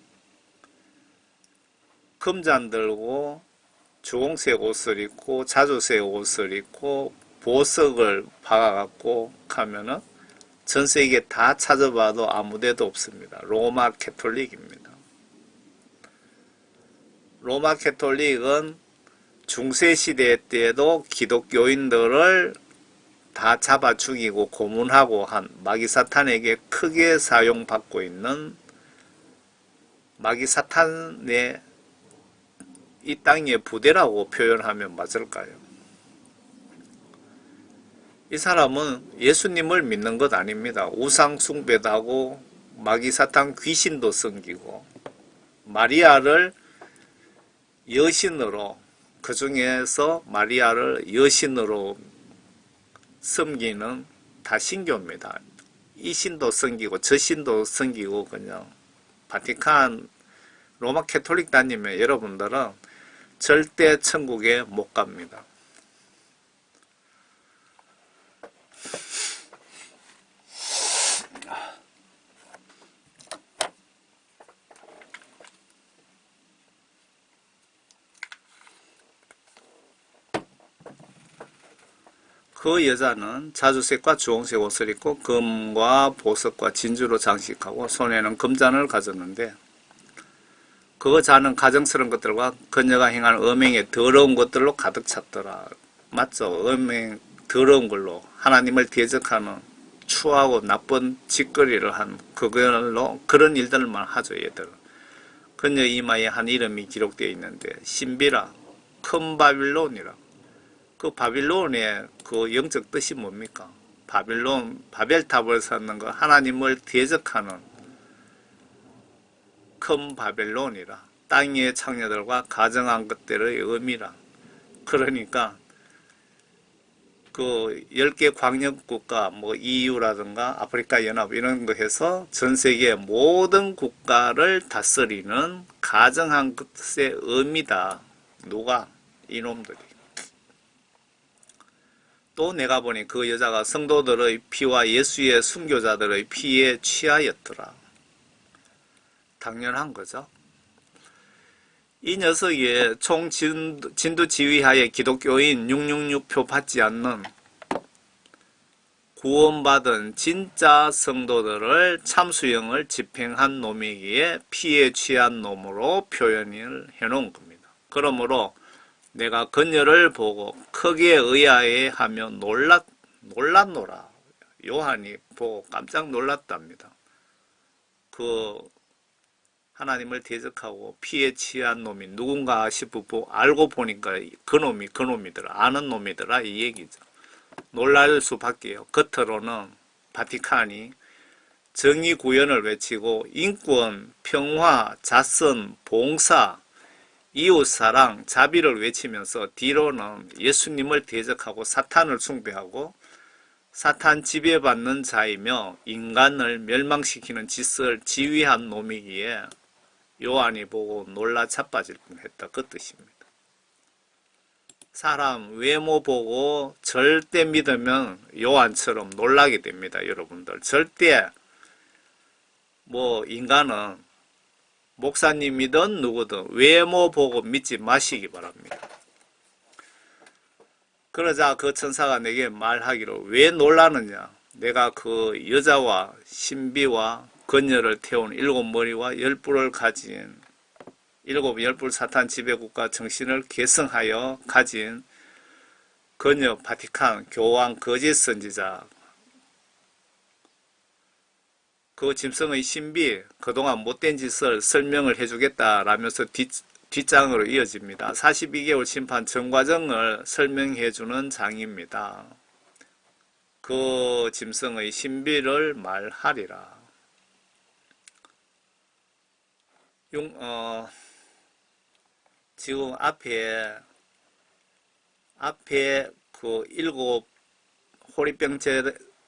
Speaker 1: 금잔 들고 주홍색 옷을 입고 자주색 옷을 입고 보석을 박아갖고 가면은 전 세계 다 찾아봐도 아무데도 없습니다. 로마 캐톨릭입니다. 로마 캐톨릭은 중세시대 때도 기독교인들을 다 잡아 죽이고 고문하고 한 마귀사탄에게 크게 사용받고 있는 마귀사탄의 이 땅의 부대라고 표현하면 맞을까요? 이 사람은 예수님을 믿는 것 아닙니다. 우상 숭배도 하고 마귀사탄 귀신도 섬기고 마리아를 여신으로, 그 중에서 마리아를 여신으로 섬기는 다 신교입니다. 이 신도 섬기고 저 신도 섬기고 그냥 바티칸 로마 캐톨릭 다니면 여러분들은 절대 천국에 못 갑니다. 그 여자는 자주색과 주홍색 옷을 입고 금과 보석과 진주로 장식하고 손에는 금잔을 가졌는데 그 잔은 가정스러운 것들과 그녀가 행한 음행의 더러운 것들로 가득 찼더라. 맞죠? 음행 더러운 걸로 하나님을 대적하는 추하고 나쁜 짓거리를 한 그걸로 그런 일들만 하죠. 얘들은. 그녀 이마에 한 이름이 기록되어 있는데 신비라 큰 바빌론이라. 그 바빌론의 그 영적 뜻이 뭡니까? 바빌론, 바벨탑을 쌓는 거 하나님을 대적하는 큰 바벨론이라. 땅 위의 창녀들과 가정한 것들의 의미라. 그러니까 그 10개 광역국가 뭐 EU라든가 아프리카 연합 이런 거 해서 전 세계 모든 국가를 다스리는 가정한 것의 의미다. 누가? 이놈들이. 또 내가 보니 그 여자가 성도들의 피와 예수의 순교자들의 피에 취하였더라. 당연한 거죠. 이 녀석이 총 진두 지휘하에 기독교인 666표 받지 않는 구원받은 진짜 성도들을 참수형을 집행한 놈이기에 피에 취한 놈으로 표현을 해놓은 겁니다. 그러므로 내가 그녀를 보고 크게 의아해하며 놀랐노라. 요한이 보고 깜짝 놀랐답니다. 그 하나님을 대적하고 피에 취한 놈이 누군가 싶고 알고 보니까 그놈이더라. 아는 놈이더라 이 얘기죠. 놀랄 수밖에요. 겉으로는 바티칸이 정의 구현을 외치고 인권, 평화, 자선, 봉사, 이웃사랑, 자비를 외치면서 뒤로는 예수님을 대적하고 사탄을 숭배하고 사탄 지배받는 자이며 인간을 멸망시키는 짓을 지휘한 놈이기에 요한이 보고 놀라 자빠질 뻔했다. 그 뜻입니다. 사람 외모 보고 절대 믿으면 요한처럼 놀라게 됩니다. 여러분들 절대 뭐 인간은 목사님이든 누구든 외모 보고 믿지 마시기 바랍니다. 그러자 그 천사가 내게 말하기로 왜 놀라느냐. 내가 그 여자와 신비와 그녀를 태운 7머리와 10뿔을 가진 10뿔 사탄 지배국가 정신을 계승하여 가진 그녀 바티칸 교황 거짓 선지자 그 짐승의 신비 그동안 못된 짓을 설명을 해주겠다라면서 뒷장으로 이어집니다. 42개월 심판 전 과정을 설명해주는 장입니다. 그 짐승의 신비를 말하리라. 지금 앞에 그 7 호리병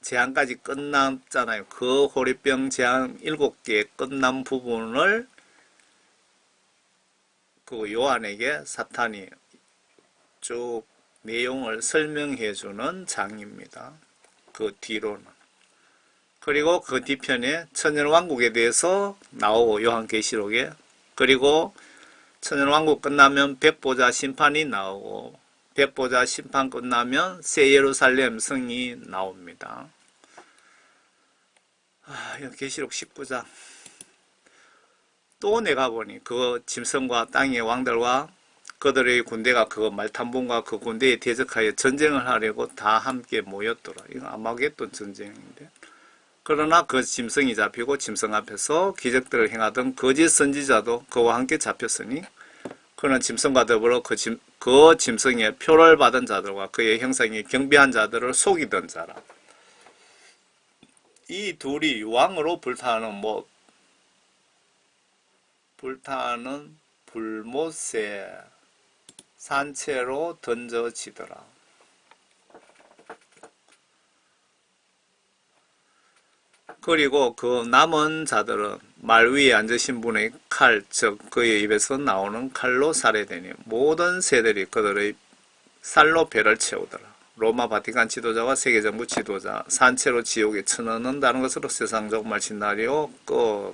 Speaker 1: 제한까지 끝났잖아요. 그 호리병 제한 7개 끝난 부분을 그 요한에게 사탄이 쭉 내용을 설명해주는 장입니다. 그 뒤로는. 그리고 그 뒤편에 천년왕국에 대해서 나오고 요한계시록에 그리고 천년왕국 끝나면 백보자 심판이 나오고 백보자 심판 끝나면 새 예루살렘 성이 나옵니다. 계시록 19장 또 내가 보니 그 짐승과 땅의 왕들과 그들의 군대가 그 말탄봉과 그 군대에 대적하여 전쟁을 하려고 다 함께 모였더라. 이건 아마겟돈 전쟁인데 그러나 그 짐승이 잡히고 짐승 앞에서 기적들을 행하던 거짓 선지자도 그와 함께 잡혔으니 그는 짐승과 더불어 그 짐승의 표를 받은 자들과 그의 형상에 경배한 자들을 속이던 자라. 이 둘이 왕으로 불타는 불못에 산채로 던져지더라. 그리고 그 남은 자들은 말 위에 앉으신 분의 칼, 즉 그의 입에서 나오는 칼로 살해되니 모든 새들이 그들의 살로 배를 채우더라. 로마 바티칸 지도자와 세계정부 지도자, 산채로 지옥에 쳐넣는다는 것으로 세상 종말 시나리오 그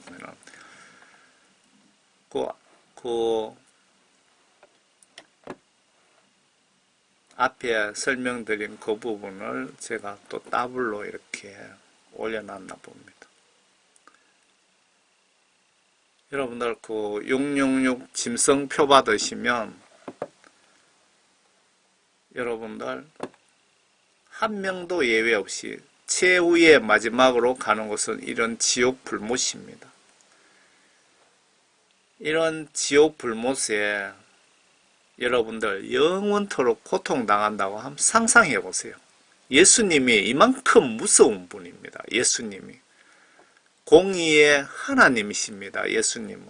Speaker 1: 앞에 설명드린 그 부분을 제가 또 더블로 이렇게 올려놨나 봅니다. 여러분들 그 666 짐승표 받으시면 여러분들 한 명도 예외 없이 최후의 마지막으로 가는 곳은 이런 지옥 불못입니다. 이런 지옥 불못에 여러분들 영원토록 고통당한다고 한번 상상해 보세요. 예수님이 이만큼 무서운 분입니다. 예수님이. 공의의 하나님이십니다. 예수님은.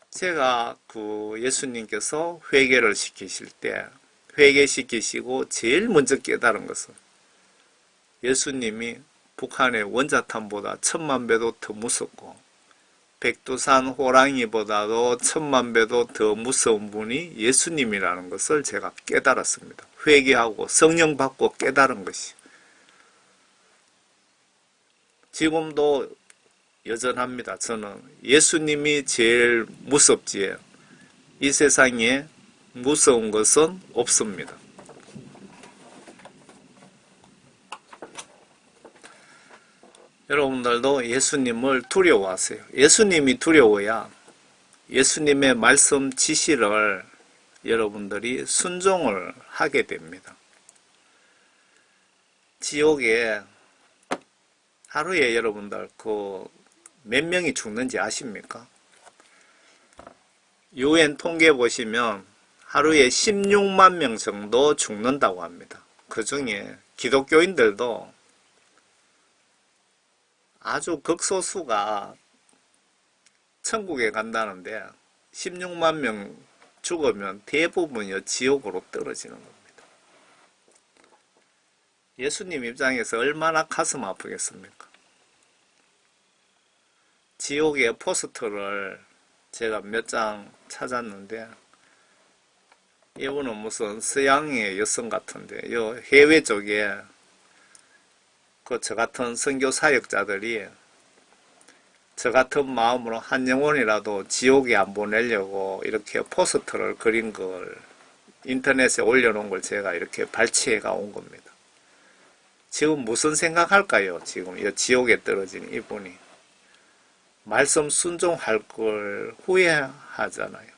Speaker 1: 제가 그 예수님께서 회개를 시키실 때 회개시키시고 제일 먼저 깨달은 것은 예수님이 북한의 원자탄보다 1000만 배도 더 무섭고 백두산 호랑이보다도 1000만 배도 더 무서운 분이 예수님이라는 것을 제가 깨달았습니다. 회개하고 성령 받고 깨달은 것이. 지금도 여전합니다. 저는 예수님이 제일 무섭지요. 이 세상에 무서운 것은 없습니다. 여러분들도 예수님을 두려워하세요. 예수님이 두려워야 예수님의 말씀 지시를 여러분들이 순종을 하게 됩니다. 지옥에 하루에 여러분들 그 몇 명이 죽는지 아십니까? UN 통계 보시면 하루에 16만 명 정도 죽는다고 합니다. 그 중에 기독교인들도 아주 극소수가 천국에 간다는데 16만 명 죽으면 대부분이 지옥으로 떨어지는 겁니다. 예수님 입장에서 얼마나 가슴 아프겠습니까? 지옥의 포스터를 제가 몇 장 찾았는데 이분은 무슨 서양의 여성 같은데 요 해외 쪽에 그 저 같은 선교 사역자들이 저 같은 마음으로 한 영혼이라도 지옥에 안 보내려고 이렇게 포스터를 그린 걸 인터넷에 올려놓은 걸 제가 이렇게 발췌해가 온 겁니다. 지금 무슨 생각할까요? 지금 이 지옥에 떨어진 이분이 말씀 순종할 걸 후회하잖아요.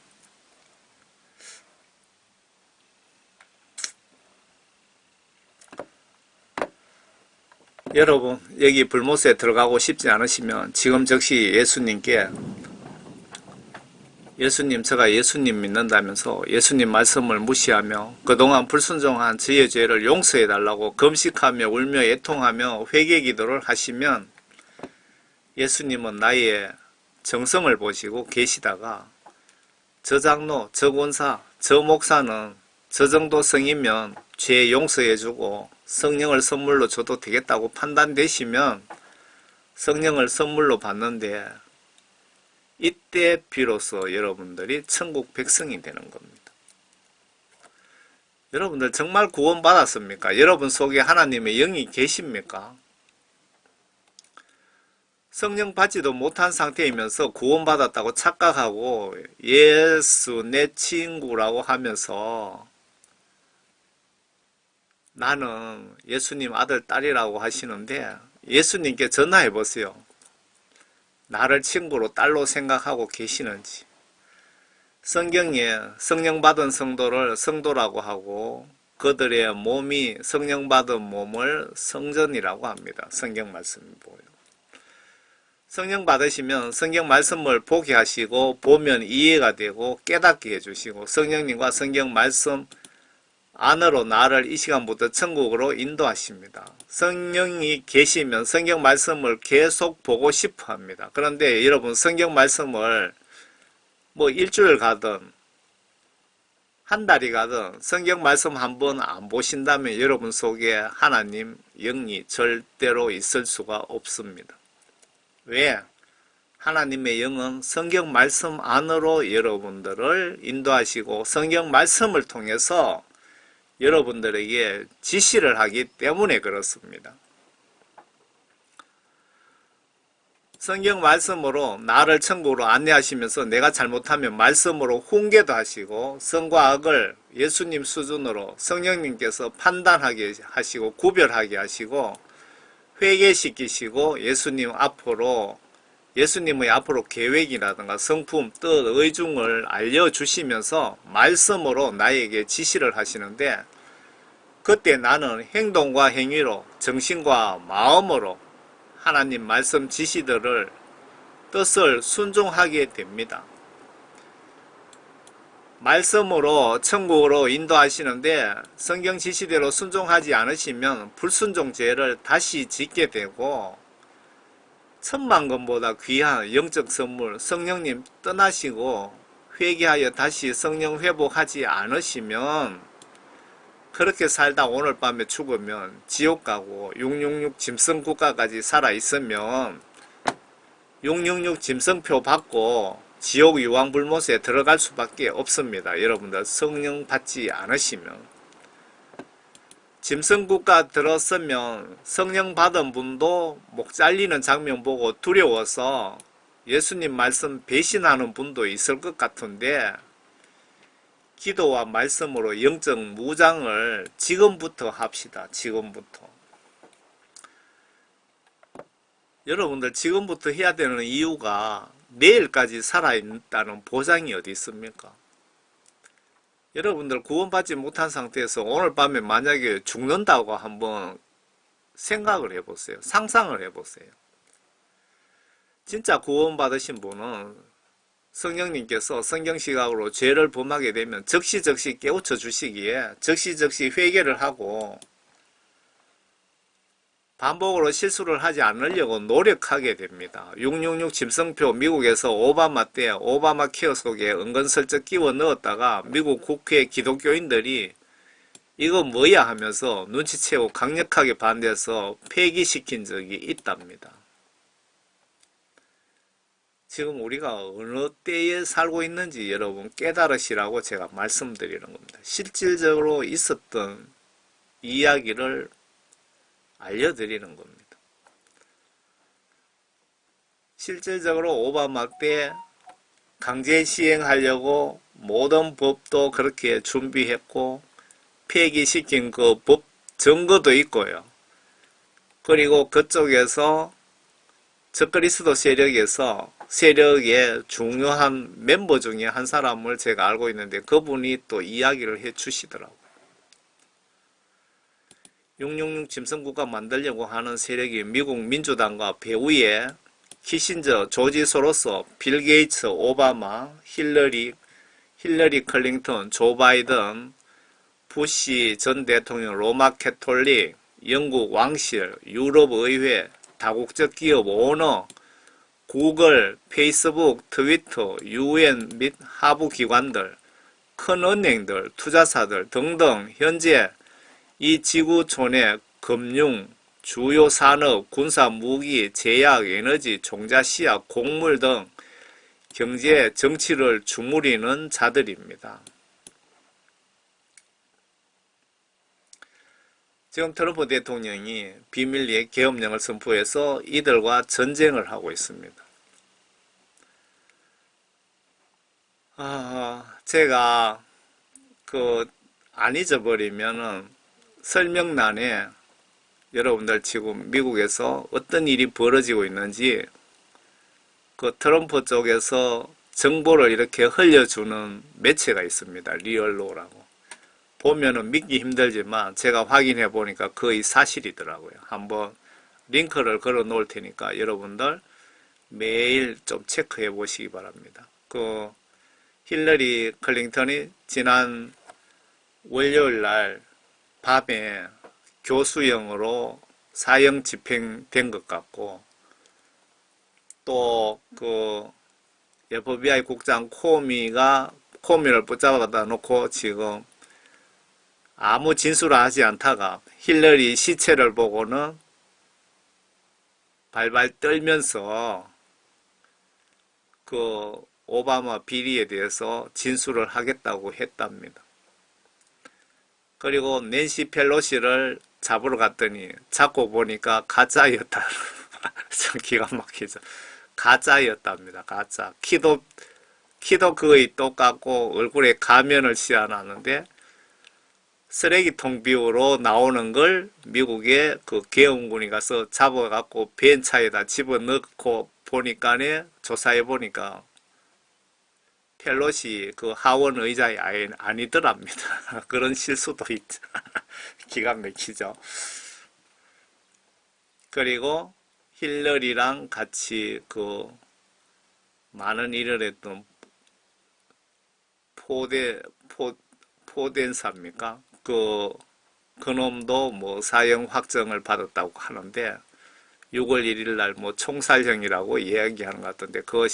Speaker 1: 여러분 여기 불못에 들어가고 싶지 않으시면 지금 즉시 예수님께 예수님 제가 예수님 믿는다면서 예수님 말씀을 무시하며 그동안 불순종한 저의 죄를 용서해 달라고 금식하며 울며 애통하며 회개 기도를 하시면 예수님은 나의 정성을 보시고 계시다가 저 장로, 저 권사, 저 목사는 저 정도 성이면 죄 용서해주고 성령을 선물로 줘도 되겠다고 판단되시면 성령을 선물로 받는데 이때 비로소 여러분들이 천국 백성이 되는 겁니다. 여러분들 정말 구원 받았습니까? 여러분 속에 하나님의 영이 계십니까? 성령 받지도 못한 상태이면서 구원받았다고 착각하고 예수 내 친구라고 하면서 나는 예수님 아들 딸이라고 하시는데 예수님께 전화해 보세요. 나를 친구로 딸로 생각하고 계시는지. 성경에 성령 받은 성도를 성도라고 하고 그들의 몸이 성령 받은 몸을 성전이라고 합니다. 성경 말씀이 보여요. 성령 받으시면 성경 말씀을 보게 하시고 보면 이해가 되고 깨닫게 해주시고 성령님과 성경 말씀 안으로 나를 이 시간부터 천국으로 인도하십니다. 성령이 계시면 성경 말씀을 계속 보고 싶어 합니다. 그런데 여러분 성경 말씀을 뭐 일주일 가든 한 달이 가든 성경 말씀 한번 안 보신다면 여러분 속에 하나님 영이 절대로 있을 수가 없습니다. 왜? 하나님의 영은 성경 말씀 안으로 여러분들을 인도하시고 성경 말씀을 통해서 여러분들에게 지시를 하기 때문에 그렇습니다. 성경 말씀으로 나를 천국으로 안내하시면서 내가 잘못하면 말씀으로 훈계도 하시고 선과 악을 예수님 수준으로 성령님께서 판단하게 하시고 구별하게 하시고 회개시키시고 예수님의 앞으로 계획이라든가 성품, 뜻, 의중을 알려주시면서 말씀으로 나에게 지시를 하시는데 그때 나는 행동과 행위로 정신과 마음으로 하나님 말씀 지시들을 뜻을 순종하게 됩니다. 말씀으로 천국으로 인도하시는데 성경 지시대로 순종하지 않으시면 불순종죄를 다시 짓게 되고 천만금보다 귀한 영적 선물 성령님 떠나시고 회개하여 다시 성령 회복하지 않으시면 그렇게 살다 오늘 밤에 죽으면 지옥 가고 666 짐승국가까지 살아있으면 666 짐승표 받고 지옥 유황불못에 들어갈 수밖에 없습니다. 여러분들 성령 받지 않으시면 짐승국가 들었으면 성령 받은 분도 목 잘리는 장면 보고 두려워서 예수님 말씀 배신하는 분도 있을 것 같은데 기도와 말씀으로 영적 무장을 지금부터 합시다. 지금부터. 여러분들 지금부터 해야 되는 이유가 내일까지 살아있다는 보장이 어디 있습니까? 여러분들 구원받지 못한 상태에서 오늘 밤에 만약에 죽는다고 한번 생각을 해보세요. 상상을 해보세요. 진짜 구원받으신 분은 성령님께서 성경시각으로 죄를 범하게 되면 적시적시 깨우쳐 주시기에 적시적시 회개를 하고 반복으로 실수를 하지 않으려고 노력하게 됩니다. 666 짐승표 미국에서 오바마 때 오바마 케어 속에 은근슬쩍 끼워 넣었다가 미국 국회 기독교인들이 이거 뭐야 하면서 눈치채고 강력하게 반대해서 폐기시킨 적이 있답니다. 지금 우리가 어느 때에 살고 있는지 여러분 깨달으시라고 제가 말씀드리는 겁니다. 실질적으로 있었던 이야기를 알려드리는 겁니다. 실질적으로 오바마 때 강제 시행하려고 모든 법도 그렇게 준비했고 폐기시킨 그 법 증거도 있고요. 그리고 그쪽에서 적그리스도 세력의 중요한 멤버 중에 한 사람을 제가 알고 있는데 그분이 또 이야기를 해 주시더라고요. 666 짐승국가 만들려고 하는 세력이 미국 민주당과 배후에 키신저, 조지 소로스, 빌 게이츠, 오바마, 힐러리 클린턴, 조 바이든, 부시 전 대통령, 로마 캐톨릭, 영국 왕실, 유럽 의회, 다국적 기업 오너, 구글, 페이스북, 트위터, UN 및 하부 기관들, 큰 은행들, 투자사들 등등 현재 이 지구촌의 금융, 주요 산업, 군사, 무기, 제약, 에너지, 종자, 씨앗, 곡물 등 경제, 정치를 주무리는 자들입니다. 지금 트럼프 대통령이 비밀리에 계엄령을 선포해서 이들과 전쟁을 하고 있습니다. 제가 안 잊어버리면은 설명란에 여러분들 지금 미국에서 어떤 일이 벌어지고 있는지 트럼프 쪽에서 정보를 이렇게 흘려주는 매체가 있습니다. 리얼로라고. 보면은 믿기 힘들지만 제가 확인해 보니까 거의 사실이더라고요. 한번 링크를 걸어 놓을 테니까 여러분들 매일 좀 체크해 보시기 바랍니다. 힐러리 클린턴이 지난 월요일 날 밤에 교수형으로 사형 집행된 것 같고 또 FBI 국장 코미가 코미를 붙잡아다 놓고 지금 아무 진술을 하지 않다가 힐러리 시체를 보고는 발발 떨면서 그 오바마 비리에 대해서 진술을 하겠다고 했답니다. 그리고 낸시 펠로시를 잡으러 갔더니 잡고 보니까 가짜였다. 참 기가 막히죠. 가짜였답니다. 가짜. 키도 거의 똑같고 얼굴에 가면을 씌워놨는데 쓰레기통 비유로 나오는 걸 미국의 그 계엄군이 가서 잡아갖고 벤차에다 집어넣고 보니까네 조사해 보니까 펠로시 그 하원 의장이 아니더랍니다. 그런 실수도 있죠. 기가 막히죠. 그리고 힐러리랑 같이 그 많은 일을 했던 포덴사입니까? 그놈도 뭐 사형 확정을 받았다고 하는데 6월 1일 날 뭐 총살형이라고 이야기하는 것 같던데 그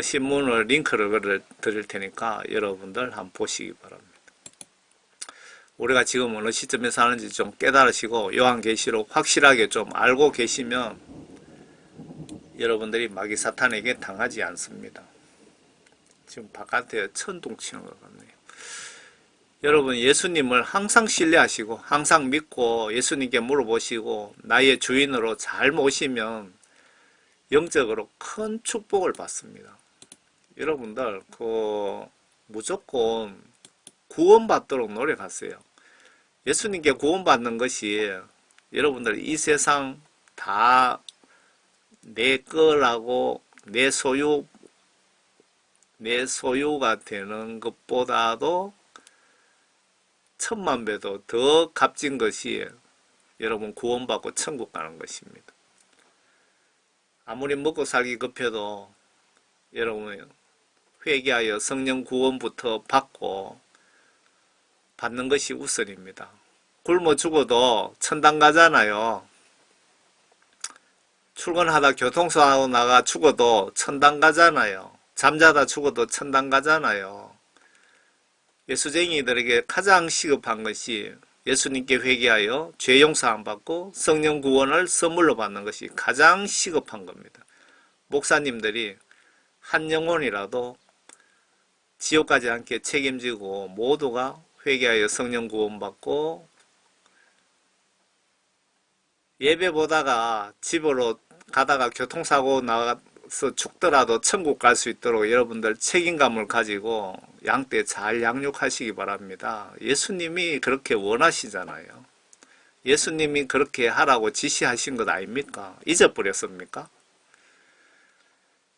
Speaker 1: 신문을 링크를 드릴 테니까 여러분들 한번 보시기 바랍니다. 우리가 지금 어느 시점에 사는지 좀 깨달으시고 요한계시록 확실하게 좀 알고 계시면 여러분들이 마귀 사탄에게 당하지 않습니다. 지금 바깥에 천둥 치는 것 같네요. 여러분 예수님을 항상 신뢰하시고 항상 믿고 예수님께 물어보시고 나의 주인으로 잘 모시면 영적으로 큰 축복을 받습니다. 여러분들 무조건 구원받도록 노력하세요. 예수님께 구원받는 것이 여러분들 이 세상 다 내 거라고 내 소유가 되는 것보다도 천만 배도 더 값진 것이 여러분 구원받고 천국 가는 것입니다. 아무리 먹고 살기 급해도 여러분 회개하여 성령 구원부터 받는 것이 우선입니다. 굶어 죽어도 천당 가잖아요. 출근하다 교통사고 나가 죽어도 천당 가잖아요. 잠자다 죽어도 천당 가잖아요. 예수쟁이들에게 가장 시급한 것이 예수님께 회개하여 죄 용서함 받고 성령 구원을 선물로 받는 것이 가장 시급한 겁니다. 목사님들이 한 영혼이라도 지옥 가지 않게 책임지고 모두가 회개하여 성령 구원 받고 예배 보다가 집으로 가다가 교통사고 나서 죽더라도 천국 갈 수 있도록 여러분들 책임감을 가지고 양떼 잘 양육하시기 바랍니다. 예수님이 그렇게 원하시잖아요. 예수님이 그렇게 하라고 지시하신 것 아닙니까? 잊어버렸습니까?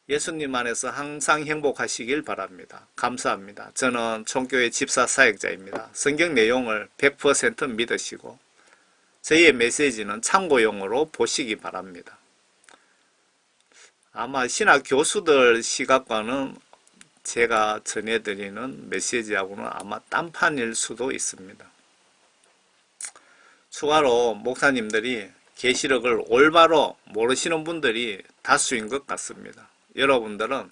Speaker 1: 예수님 안에서 항상 행복하시길 바랍니다. 감사합니다. 저는 총교회 집사 사역자입니다. 성경 내용을 100% 믿으시고 저희의 메시지는 참고용으로 보시기 바랍니다. 아마 신학 교수들 시각과는 제가 전해드리는 메시지하고는 아마 딴판일 수도 있습니다. 추가로 목사님들이 계시록을 올바로 모르시는 분들이 다수인 것 같습니다. 여러분들은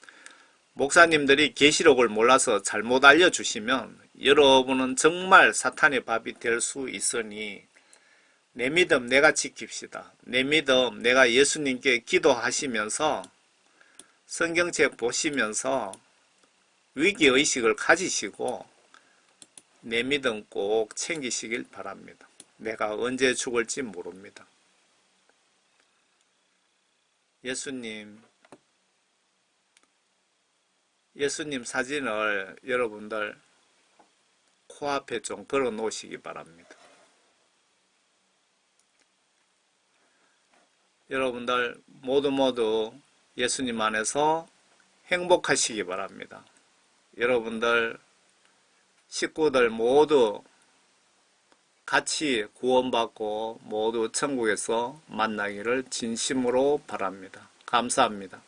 Speaker 1: 목사님들이 계시록을 몰라서 잘못 알려주시면 여러분은 정말 사탄의 밥이 될 수 있으니 내 믿음 내가 지킵시다. 내 믿음 내가 예수님께 기도하시면서 성경책 보시면서 위기의식을 가지시고 내 믿음 꼭 챙기시길 바랍니다. 내가 언제 죽을지 모릅니다. 예수님 사진을 여러분들 코앞에 좀 걸어 놓으시기 바랍니다. 여러분들 모두 예수님 안에서 행복하시기 바랍니다. 여러분들 식구들 모두 같이 구원받고 모두 천국에서 만나기를 진심으로 바랍니다. 감사합니다.